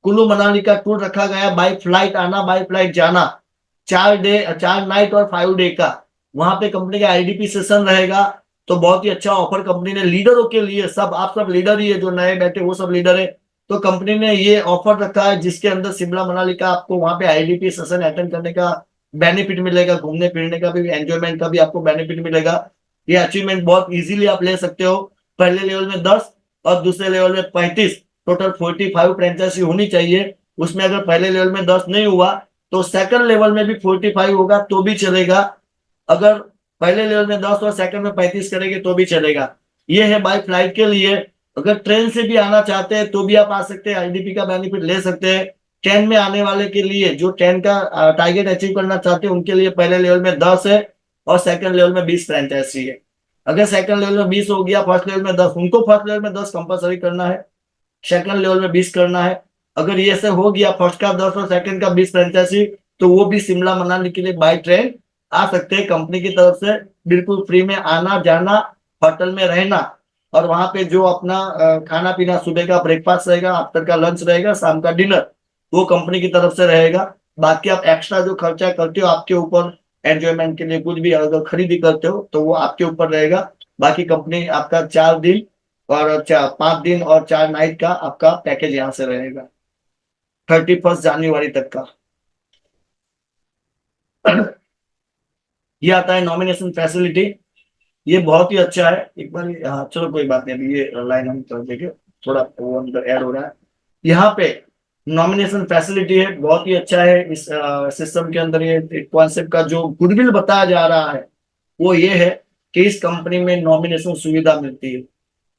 कुल्लू मनाली का टूर रखा गया, बाई फ्लाइट आना बाई फ्लाइट जाना, 4 डे 4 नाइट और 5 डे का। वहां पे कंपनी का आईडीपी सेशन रहेगा। तो बहुत ही अच्छा ऑफर कंपनी ने लीडरों के लिए, सब आप सब लीडर ही है, जो नए बैठे वो सब लीडर है। तो कंपनी ने ये ऑफर रखा है जिसके अंदर शिमला मनाली का आपको वहां पे आईडीपी सेशन अटेंड करने का बेनिफिट मिलेगा, घूमने फिरने का भी, एंजॉयमेंट का भी आपको बेनिफिट मिलेगा। ये अचीवमेंट बहुत इजीली आप ले सकते हो। पहले लेवल में 10 और दूसरे लेवल में 35, टोटल 45 फ्रेंचाइजी होनी चाहिए। उसमें अगर पहले लेवल में 10 नहीं हुआ, तो सेकंड लेवल में भी 45 होगा तो भी चलेगा। अगर पहले लेवल में 10 और सेकंड में 35 करेंगे तो भी चलेगा। ये है बाई फ्लाइट के लिए। अगर ट्रेन से भी आना चाहते हैं तो भी आप आ सकते हैं, आईडीपी का बेनिफिट ले सकते हैं। ट्रेन में आने वाले के लिए, जो ट्रेन का टारगेट अचीव करना चाहते हैं, उनके लिए पहले लेवल में 10 है और सेकंड लेवल में 20 फ्रेंचाइजी है। अगर सेकंड लेवल में 20 हो गया, फर्स्ट लेवल में 10, उनको फर्स्ट लेवल में 10 कंपलसरी करना है, सेकंड लेवल में 20 करना है। अगर ये से हो गया, फर्स्ट का 10 और सेकंड का 20 फ्रेंचाइजी, तो वो भी शिमला मनाली के लिए बाय ट्रेन आ सकते हैं। कंपनी की तरफ से बिल्कुल फ्री में आना जाना, होटल में रहना, और वहां पे जो अपना खाना पीना, सुबह का ब्रेकफास्ट रहेगा, आफ्टर का लंच रहेगा, शाम का डिनर, वो कंपनी की तरफ से रहेगा। बाकी आप एक्स्ट्रा जो खर्चा करते हो आपके ऊपर, एंजॉयमेंट के लिए कुछ भी अगर खरीदी करते हो तो वो आपके ऊपर रहेगा। बाकी कंपनी आपका 4 दिन और 5 दिन और 4 नाइट का आपका पैकेज यहाँ से रहेगा 31 जनवरी तक का। ये आता है नॉमिनेशन फैसिलिटी। ये बहुत ही अच्छा है। एक बार हाँ, चलो कोई बात नहीं, अभी ये लाइन हम कर देंगे, थोड़ा वो अंदर ऐड हो रहा है। यहाँ पे नॉमिनेशन फैसिलिटी है, बहुत ही अच्छा है। इस सिस्टम के अंदर ये कॉन्सेप्ट का जो गुडविल बताया जा रहा है वो ये है कि इस कंपनी में नॉमिनेशन सुविधा मिलती है।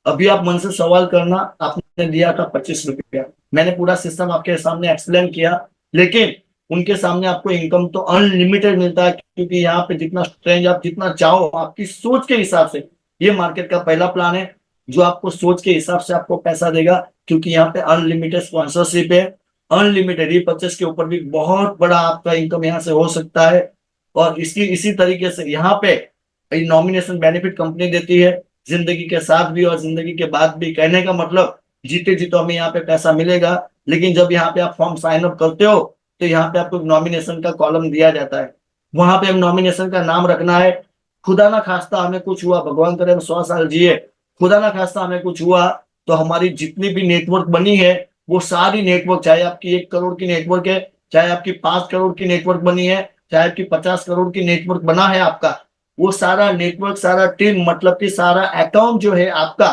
अभी आप मन से सवाल करना, आपने दिया था 25 रुपया, मैंने पूरा सिस्टम आपके सामने एक्सप्लेन किया, लेकिन उनके सामने आपको इनकम तो अनलिमिटेड मिलता है, क्योंकि यहाँ पे जितना स्ट्रेंज आप जितना चाहो आपकी सोच के हिसाब से, ये मार्केट का पहला प्लान है जो आपको सोच के हिसाब से आपको पैसा देगा, क्योंकि यहाँ पे अनलिमिटेड स्पॉन्सरशिप है, अनलिमिटेड रीपर्चेस के ऊपर भी बहुत बड़ा आपका इनकम यहाँ से हो सकता है। और इसकी इसी तरीके से यहाँ पे नॉमिनेशन बेनिफिट कंपनी देती है, जिंदगी के साथ भी और जिंदगी के बाद भी। कहने का मतलब, जीते जी तो हमें यहाँ पे पैसा मिलेगा, लेकिन जब यहाँ पे आप फॉर्म साइन अप करते हो तो यहाँ पे आपको नॉमिनेशन का कॉलम दिया जाता है। वहां पे हम नॉमिनेशन का नाम रखना है। खुदा ना खास्ता हमें कुछ हुआ, भगवान करे हम 100 साल जिए, खुदा ना खास्ता हमें कुछ हुआ, तो हमारी जितनी भी नेटवर्क बनी है, वो सारी नेटवर्क, चाहे आपकी 1 करोड़ की नेटवर्क है, चाहे आपकी 5 करोड़ की नेटवर्क बनी है, चाहे आपकी 50 करोड़ की नेटवर्क बना है आपका, वो सारा नेटवर्क, सारा टीम, मतलब कि सारा अकाउंट जो है आपका,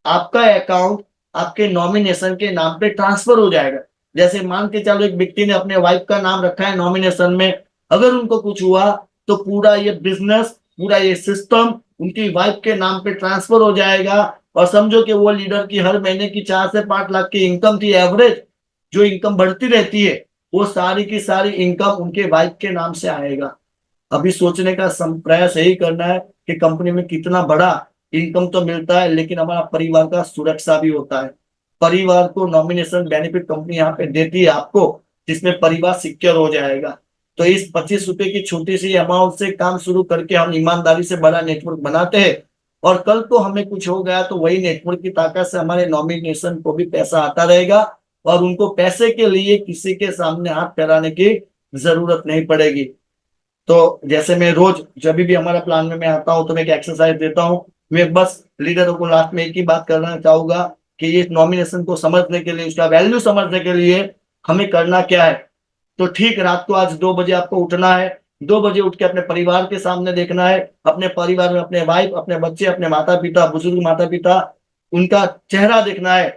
आपका अकाउंट आपके नॉमिनेशन के नाम पे ट्रांसफर हो जाएगा। जैसे मान के चलो एक व्यक्ति ने अपने वाइफ का नाम रखा है नॉमिनेशन में, अगर उनको कुछ हुआ तो पूरा ये बिजनेस, पूरा ये सिस्टम उनकी वाइफ के नाम पे ट्रांसफर हो जाएगा। और समझो कि वो लीडर की हर महीने की 4 से 5 लाख की इनकम थी एवरेज, जो इनकम बढ़ती रहती है, वो सारी की सारी इनकम उनके वाइफ के नाम से आएगा। अभी सोचने का प्रयास यही करना है कि कंपनी में कितना बड़ा इनकम तो मिलता है, लेकिन हमारा परिवार का सुरक्षा भी होता है। परिवार को नॉमिनेशन बेनिफिट कंपनी यहाँ पे देती है आपको, जिसमें परिवार सिक्योर हो जाएगा। तो इस 25 रुपए की छोटी सी अमाउंट से काम शुरू करके हम ईमानदारी से बड़ा नेटवर्क बनाते हैं, और कल को हमें कुछ हो गया तो वही नेटवर्क की ताकत से हमारे नॉमिनेशन को भी पैसा आता रहेगा, और उनको पैसे के लिए किसी के सामने हाथ फैलाने की जरूरत नहीं पड़ेगी। तो जैसे मैं रोज जब भी हमारा प्लान में मैं आता हूँ तो मैं एक एक्सरसाइज देता हूँ। मैं बस लीडरों को लास्ट में एक ही बात करना चाहूंगा कि ये नॉमिनेशन को समझने के लिए, उसका वैल्यू समझने के लिए हमें करना क्या है। तो ठीक रात को आज 2 बजे आपको उठना है। 2 बजे उठ के अपने परिवार के सामने देखना है, अपने परिवार में अपने वाइफ, अपने बच्चे, अपने माता पिता, बुजुर्ग माता पिता, उनका चेहरा देखना है।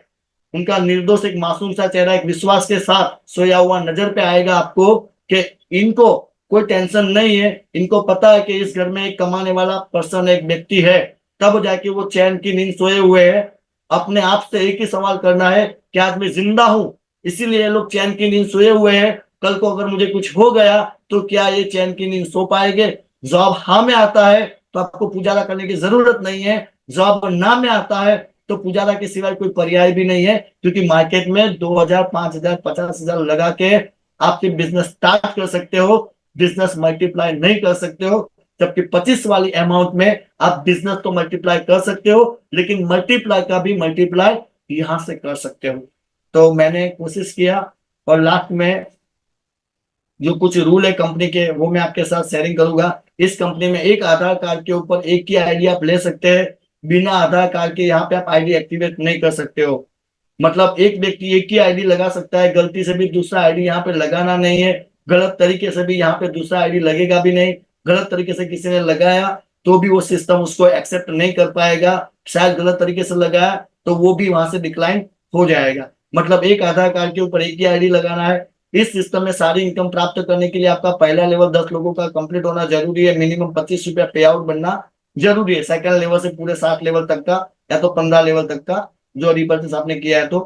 उनका निर्दोष एक मासूम सा चेहरा एक विश्वास के साथ सोया हुआ नजर पे आएगा आपको कि इनको कोई टेंशन नहीं है, इनको पता है कि इस घर में एक कमाने वाला पर्सन एक व्यक्ति है, तब जाके वो चैन की नींद सोए हुए हैं। अपने आप से एक ही सवाल करना है कि आज मैं जिंदा हूं, इसीलिए ये लोग चैन की नींद सोए हुए हैं। कल को अगर मुझे कुछ हो गया तो क्या ये चैन की नींद सो पाएंगे? जवाब हाँ में आता है तो आपको पुजारा करने की जरूरत नहीं है। जवाब ना में आता है तो पुजारा के सिवाय कोई पर्याय भी नहीं है, क्योंकि मार्केट में 2000 5000 50,000 लगा के आप बिजनेस स्टार्ट कर सकते हो, बिजनेस मल्टीप्लाई नहीं कर सकते हो। जबकि 25 वाली अमाउंट में आप बिजनेस तो मल्टीप्लाई कर सकते हो, लेकिन मल्टीप्लाई का भी मल्टीप्लाई यहां से कर सकते हो। तो मैंने कोशिश किया, और लास्ट में जो कुछ रूल है कंपनी के वो मैं आपके साथ शेयरिंग करूंगा। इस कंपनी में एक आधार कार्ड के ऊपर एक ही आईडी आप ले सकते हैं, बिना आधार कार्ड के यहाँ पे आप आईडी एक्टिवेट नहीं कर सकते हो। मतलब एक व्यक्ति एक ही आईडी लगा सकता है, गलती से भी दूसरा आईडी यहाँ पे लगाना नहीं है, गलत तरीके से भी यहाँ पे दूसरा आईडी लगेगा भी नहीं। गलत तरीके से किसी ने लगाया तो भी वो सिस्टम उसको एक्सेप्ट नहीं कर पाएगा, शायद गलत तरीके से लगाया तो वो भी वहां से डिक्लाइन हो जाएगा। मतलब एक आधार कार्ड के ऊपर एक ही आईडी लगाना है। इस सिस्टम में सारी इनकम प्राप्त करने के लिए आपका पहला लेवल 10 लोगों का कंप्लीट होना जरूरी है, मिनिमम 25 रुपया पे आउट बनना जरूरी है। सेकंड लेवल से पूरे 7 लेवल तक का, या तो 15 लेवल तक का जो रिपर्चेस आपने किया है। तो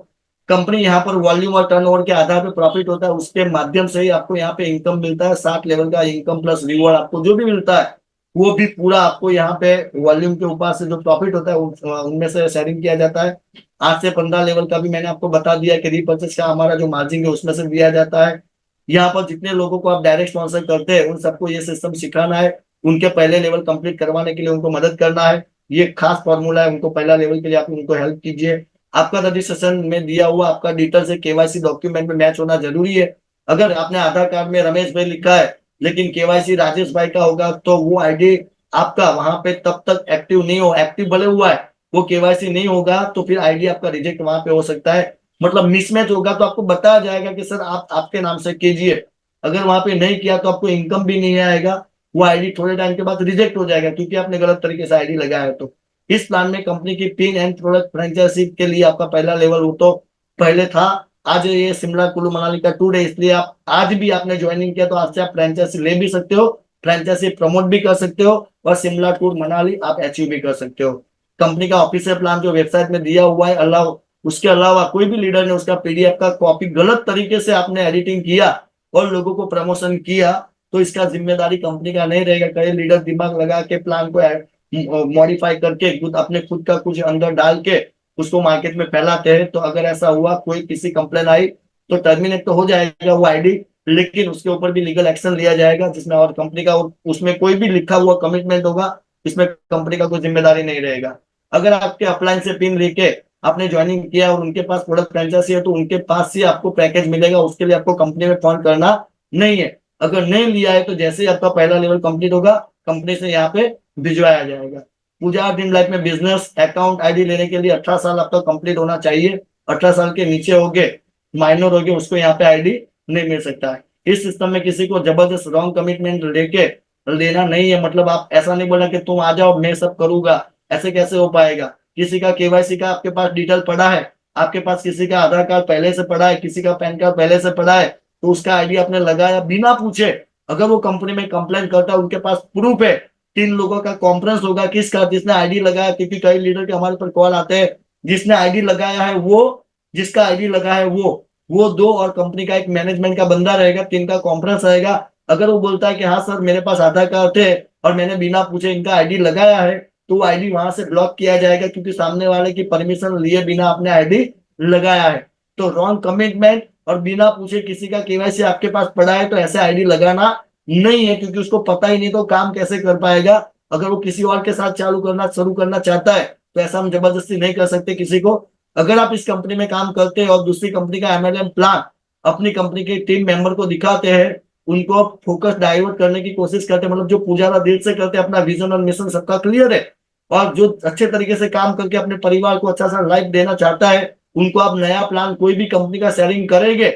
कंपनी यहाँ पर वॉल्यूम और टर्नओवर के आधार पर प्रॉफिट होता है, उसके माध्यम से ही आपको यहाँ पे इनकम मिलता है। 7 लेवल का इनकम प्लस रिवॉर्ड आपको जो भी मिलता है वो भी पूरा आपको यहाँ पे वॉल्यूम के ऊपर से जो प्रॉफिट होता है उनमें से शेयरिंग किया जाता है। 8 से 15 लेवल का भी मैंने आपको बता दिया कि रीपर्चेस का हमारा जो मार्जिन है उसमें से दिया जाता है। यहाँ पर जितने लोगों को आप डायरेक्ट स्पॉन्सर करते हैं उन सबको ये सिस्टम सिखाना है, उनके पहले लेवल कंप्लीट करवाने के लिए उनको मदद करना है। ये खास फॉर्मूला है, उनको पहला लेवल के लिए आप उनको हेल्प कीजिए। आपका रजिस्ट्रेशन में दिया हुआ आपका डिटेल्स है केवाईसी डॉक्यूमेंट में मैच होना जरूरी है। अगर आपने आधार कार्ड में रमेश भाई लिखा है लेकिन केवाईसी राजेश भाई का होगा तो वो आईडी आपका वहां पे तब तक एक्टिव नहीं हो, एक्टिव भले हुआ है वो केवाईसी नहीं होगा तो फिर आईडी आपका रिजेक्ट वहां पे हो सकता है। मतलब मिसमैच होगा तो आपको बताया जाएगा कि सर आप आपके नाम से कीजिए, अगर वहां पे नहीं किया तो आपको इनकम भी नहीं आएगा, वो आईडी थोड़े टाइम के बाद रिजेक्ट हो जाएगा क्योंकि आपने गलत तरीके से आईडी लगाया है। तो इस प्लान में कंपनी की पिन एंड प्रोडक्ट फ्रेंचाइजी के लिए आपका पहला लेवल वो तो पहले था। आज ये शिमला कुल्लू मनाली का टूर है, इसलिए आप आज भी आपने ज्वाइनिंग किया तो आज से आप फ्रेंचाइजी ले भी सकते हो, फ्रेंचाइजी प्रमोट भी कर सकते हो, और शिमला टूर मनाली आप अचीव भी कर सकते हो। कंपनी का ऑफिशियल प्लान जो वेबसाइट में दिया हुआ है, अलावा उसके अलावा कोई भी लीडर ने उसका पीडीएफ का कॉपी गलत तरीके से आपने एडिटिंग किया और लोगों को प्रमोशन किया तो इसका जिम्मेदारी कंपनी का नहीं रहेगा। कई लीडर दिमाग लगा के प्लान को मॉडिफाई करके अपने खुद का कुछ अंदर डाल के उसको मार्केट में फैलाते हैं। तो अगर ऐसा हुआ, कोई किसी कंप्लेन आई तो टर्मिनेट तो हो जाएगा वो आईडी, लेकिन उसके ऊपर भी लीगल एक्शन लिया जाएगा जिसमें और कंपनी का उसमें कोई भी लिखा हुआ कमिटमेंट होगा, इसमें कंपनी का कोई जिम्मेदारी नहीं रहेगा। अगर आपके अपलाइन से पिन लेके आपने ज्वाइनिंग किया और उनके पास प्रोडक्ट फ्रेंचाइजी है तो उनके पास ही आपको पैकेज मिलेगा, उसके लिए आपको कंपनी में फोन करना नहीं है। अगर नहीं लिया है तो जैसे ही आपका पहला लेवल कंप्लीट होगा कंपनी से यहाँ पे भिजवाया जाएगा। पूजा ड्रीम लाइफ में बिजनेस अकाउंट आईडी लेने के लिए 18 साल आपका कंप्लीट होना चाहिए। 18 साल के नीचे होगे, माइनर होगे, उसको यहाँ पे आईडी नहीं मिल सकता है। इस सिस्टम में किसी को जबरदस्त रॉन्ग कमिटमेंट लेके लेना नहीं है। मतलब आप ऐसा नहीं बोला कि तुम आ जाओ मैं सब करूंगा, ऐसे कैसे हो पाएगा? किसी का केवाईसी का आपके पास डिटेल पड़ा है, आपके पास किसी का आधार कार्ड पहले से पड़ा है, किसी का पैन कार्ड पहले से पड़ा है, तो उसका आईडी आपने लगाया बिना पूछे। अगर वो कंपनी में कंप्लेन करता है उनके पास प्रूफ है, 3 लोगों का कॉन्फ्रेंस होगा किसका, जिसने आईडी लगाया, क्योंकि कई लीडर के हमारे पर कॉल आते हैं, जिसने आईडी लगाया है वो, जिसका आईडी लगा है वो दो, और कंपनी का एक मैनेजमेंट का बंदा रहेगा, 3 का कॉन्फ्रेंस रहेगा। अगर वो बोलता है कि हाँ सर मेरे पास आधार कार्ड थे और मैंने बिना पूछे इनका आईडी लगाया है, तो वो आईडी वहां से ब्लॉक किया जाएगा क्योंकि सामने वाले की परमिशन लिए बिना आपने आईडी लगाया है। तो रॉन्ग कमिटमेंट और बिना पूछे किसी का केवाईसी आपके पास पड़ा है तो ऐसे आईडी लगाना नहीं है, क्योंकि उसको पता ही नहीं तो काम कैसे कर पाएगा। अगर वो किसी और के साथ शुरू करना चाहता है तो ऐसा हम जबरदस्ती नहीं कर सकते किसी को। अगर आप इस कंपनी में काम करते हैं और दूसरी कंपनी का एमएलएम प्लान अपनी कंपनी के टीम मेंबर को दिखाते हैं, उनको फोकस डाइवर्ट करने की कोशिश करते हैं, मतलब जो पुजारा दिल से करते हैं, अपना विजन और मिशन सबका क्लियर है और जो अच्छे तरीके से काम करके अपने परिवार को अच्छा सा लाइफ देना चाहता है, उनको आप नया प्लान कोई भी कंपनी का शेयरिंग करेंगे,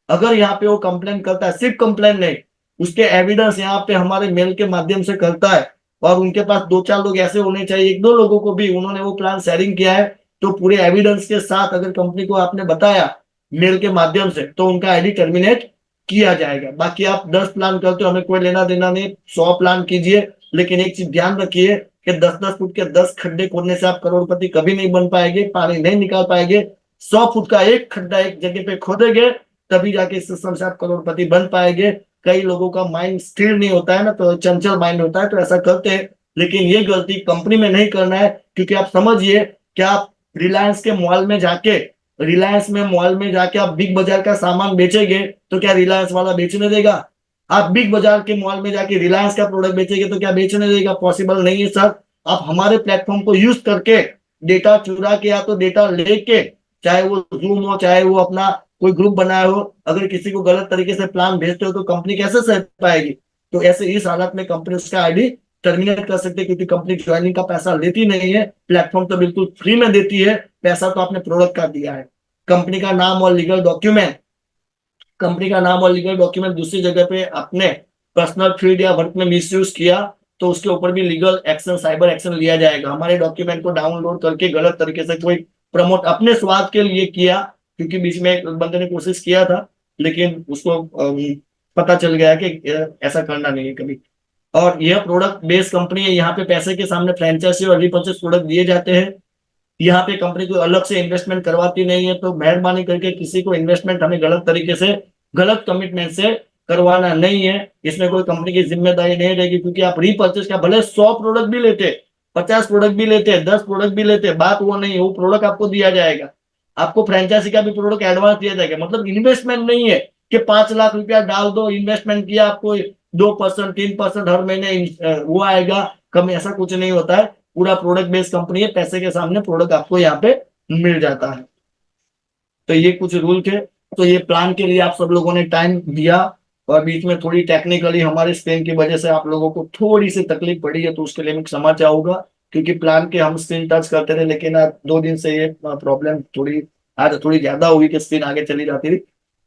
अगर यहाँ पे वो कंप्लेन करता है, सिर्फ कंप्लेन नहीं, उसके एविडेंस यहाँ पे हमारे मेल के माध्यम से करता है, और उनके पास 2-4 लोग ऐसे होने चाहिए, 1-2 लोगों को भी उन्होंने वो प्लान शेयरिंग किया है तो पूरे एविडेंस के साथ अगर कंपनी को आपने बताया मेल के माध्यम से, तो उनका आईडी टर्मिनेट किया जाएगा। बाकी आप 10 प्लान करते हो, हमें कोई लेना देना नहीं, 100 प्लान कीजिए, लेकिन एक चीज ध्यान रखिए कि 10-10 फुट के 10 खड्डे खोदने से आप करोड़पति कभी नहीं बन पाएंगे, पानी नहीं निकाल पाएंगे। 100 फुट का एक खड्डा एक जगह पे खोदेंगे, तभी जाके इस सिस्टम से आप करोड़पति बन पाएंगे। कई लोगों का माइंड स्थिर नहीं होता है ना, तो चंचल माइंड होता है, तो ऐसा करते हैं। लेकिन ये गलती कंपनी में नहीं करना है, क्योंकि आप समझिए कि आप रिलायंस के मॉल में जाके, आप बिग बाजार का सामान बेचेंगे तो क्या रिलायंस वाला बेचने देगा? आप बिग बाजार के मॉल में जाके रिलायंस का प्रोडक्ट बेचेंगे तो क्या बेचने देगा? पॉसिबल नहीं है सर। आप हमारे प्लेटफॉर्म को यूज करके डेटा चुरा के या तो डेटा लेके, चाहे वो जूम हो चाहे वो अपना कोई ग्रुप बनाया हो, अगर किसी को गलत तरीके से प्लान भेजते हो तो कंपनी कैसे सह पाएगी? तो ऐसे इस हालत में कंपनी उसका आईडी टर्मिनेट कर सकती है, क्योंकि कंपनी ज्वाइनिंग का पैसा लेती नहीं है, प्लेटफॉर्म तो बिल्कुल फ्री में देती है, पैसा तो आपने प्रोडक्ट का दिया है। कंपनी का नाम और लीगल डॉक्यूमेंट दूसरी जगह पे अपने पर्सनल फील्ड या वर्क में मिसयूज किया तो उसके ऊपर भी लीगल एक्शन, साइबर एक्शन लिया जाएगा। हमारे डॉक्यूमेंट को डाउनलोड करके गलत तरीके से कोई प्रमोट अपने स्वार्थ के लिए किया, क्योंकि बीच में एक बंदे ने कोशिश किया था, लेकिन उसको पता चल गया कि ऐसा करना नहीं है कभी। और यह प्रोडक्ट बेस्ड कंपनी है, यहाँ पे पैसे के सामने फ्रेंचाइजी और रिपर्चेस प्रोडक्ट दिए जाते हैं। यहाँ पे कंपनी को अलग से इन्वेस्टमेंट करवाती नहीं है, तो मेहरबानी करके किसी को इन्वेस्टमेंट हमें गलत तरीके से, गलत कमिटमेंट से करवाना नहीं है। इसमें कोई कंपनी की जिम्मेदारी नहीं रहेगी, क्योंकि आप रीपर्चेस का भले 100 प्रोडक्ट भी लेते, 50 प्रोडक्ट भी लेते, 10 प्रोडक्ट भी लेते, बात वो नहीं है, वो प्रोडक्ट आपको दिया जाएगा। आपको फ्रेंचाइजी का भी प्रोडक्ट एडवांस दिया जाएगा। मतलब इन्वेस्टमेंट नहीं है कि 5 लाख रुपया डाल दो, इन्वेस्टमेंट किया, आपको 2% 3% हर महीने वो आएगा, कम ऐसा कुछ नहीं होता है। पूरा प्रोडक्ट बेस्ड कंपनी है, पैसे के सामने प्रोडक्ट आपको यहाँ पे मिल जाता है। तो ये कुछ रूल थे। तो ये प्लान के लिए आप सब लोगों ने टाइम दिया, और बीच में थोड़ी टेक्निकली हमारे स्क्रीन की वजह से आप लोगों को थोड़ी सी तकलीफ पड़ी है, तो उसके लिए मैं क्षमा चाहूंगा, क्योंकि प्लान के हम स्क्रीन टच करते थे, लेकिन आज 2 दिन से ये प्रॉब्लम थोड़ी, आज थोड़ी ज्यादा हुई कि स्क्रीन आगे चली जाती थी।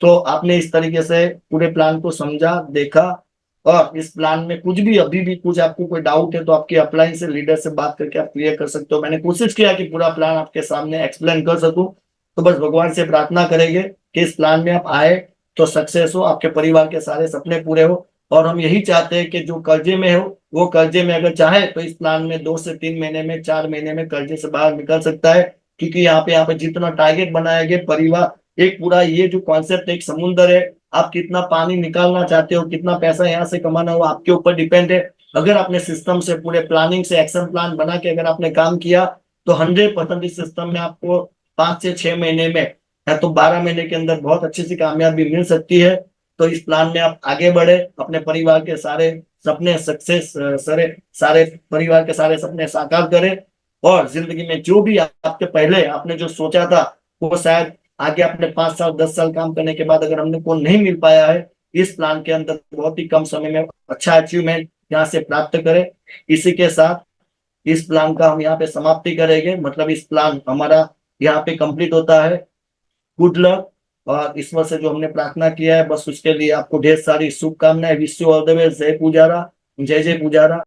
तो आपने इस तरीके से पूरे प्लान को समझा, देखा, और इस प्लान में कुछ भी अभी भी कुछ आपको कोई डाउट है तो आपके अपलाइन से लीडर से बात करके आप क्लियर कर सकते हो। मैंने कोशिश किया कि पूरा प्लान आपके सामने एक्सप्लेन कर सकूं। तो बस भगवान से प्रार्थना करेंगे कि इस प्लान में आप आए तो सक्सेस हो, आपके परिवार के सारे सपने पूरे हो। और हम यही चाहते हैं कि जो कर्जे में हो वो कर्जे में अगर चाहे तो इस प्लान में 2 से 3 महीने में, 4 महीने में कर्जे से बाहर निकल सकता है। क्योंकि यहाँ पे जितना टारगेट बनाया गया, परिवार एक पूरा, ये जो कॉन्सेप्ट एक समुंदर है, आप कितना पानी निकालना चाहते हो, कितना पैसा यहाँ से कमाना हो, आपके ऊपर डिपेंड है। अगर आपने सिस्टम से, पूरे प्लानिंग से, एक्शन प्लान बना के अगर आपने काम किया, तो 100% इस सिस्टम में आपको 5 से 6 महीने में या तो 12 महीने के अंदर बहुत अच्छी सी कामयाबी मिल सकती है। तो इस प्लान में आप आगे बढ़े, अपने परिवार के सारे सपने सक्सेस, सारे सारे परिवार के सारे सपने साकार करें, और जिंदगी में जो भी आपके पहले आपने जो सोचा था, वो शायद आगे अपने 5 साल 10 साल काम करने के बाद अगर हमने को नहीं मिल पाया है, इस प्लान के अंदर बहुत ही कम समय में अच्छा अचीवमेंट यहाँ से प्राप्त करें। इसी के साथ इस प्लान का हम यहाँ पे समाप्ति करेंगे, मतलब इस प्लान हमारा यहाँ पे कंप्लीट होता है। Good luck. और ईश्वर से जो हमने प्रार्थना किया है, बस उसके लिए आपको ढेर सारी शुभकामनाएं। Wish you all the best. जय पुजारा, जय जय पुजारा।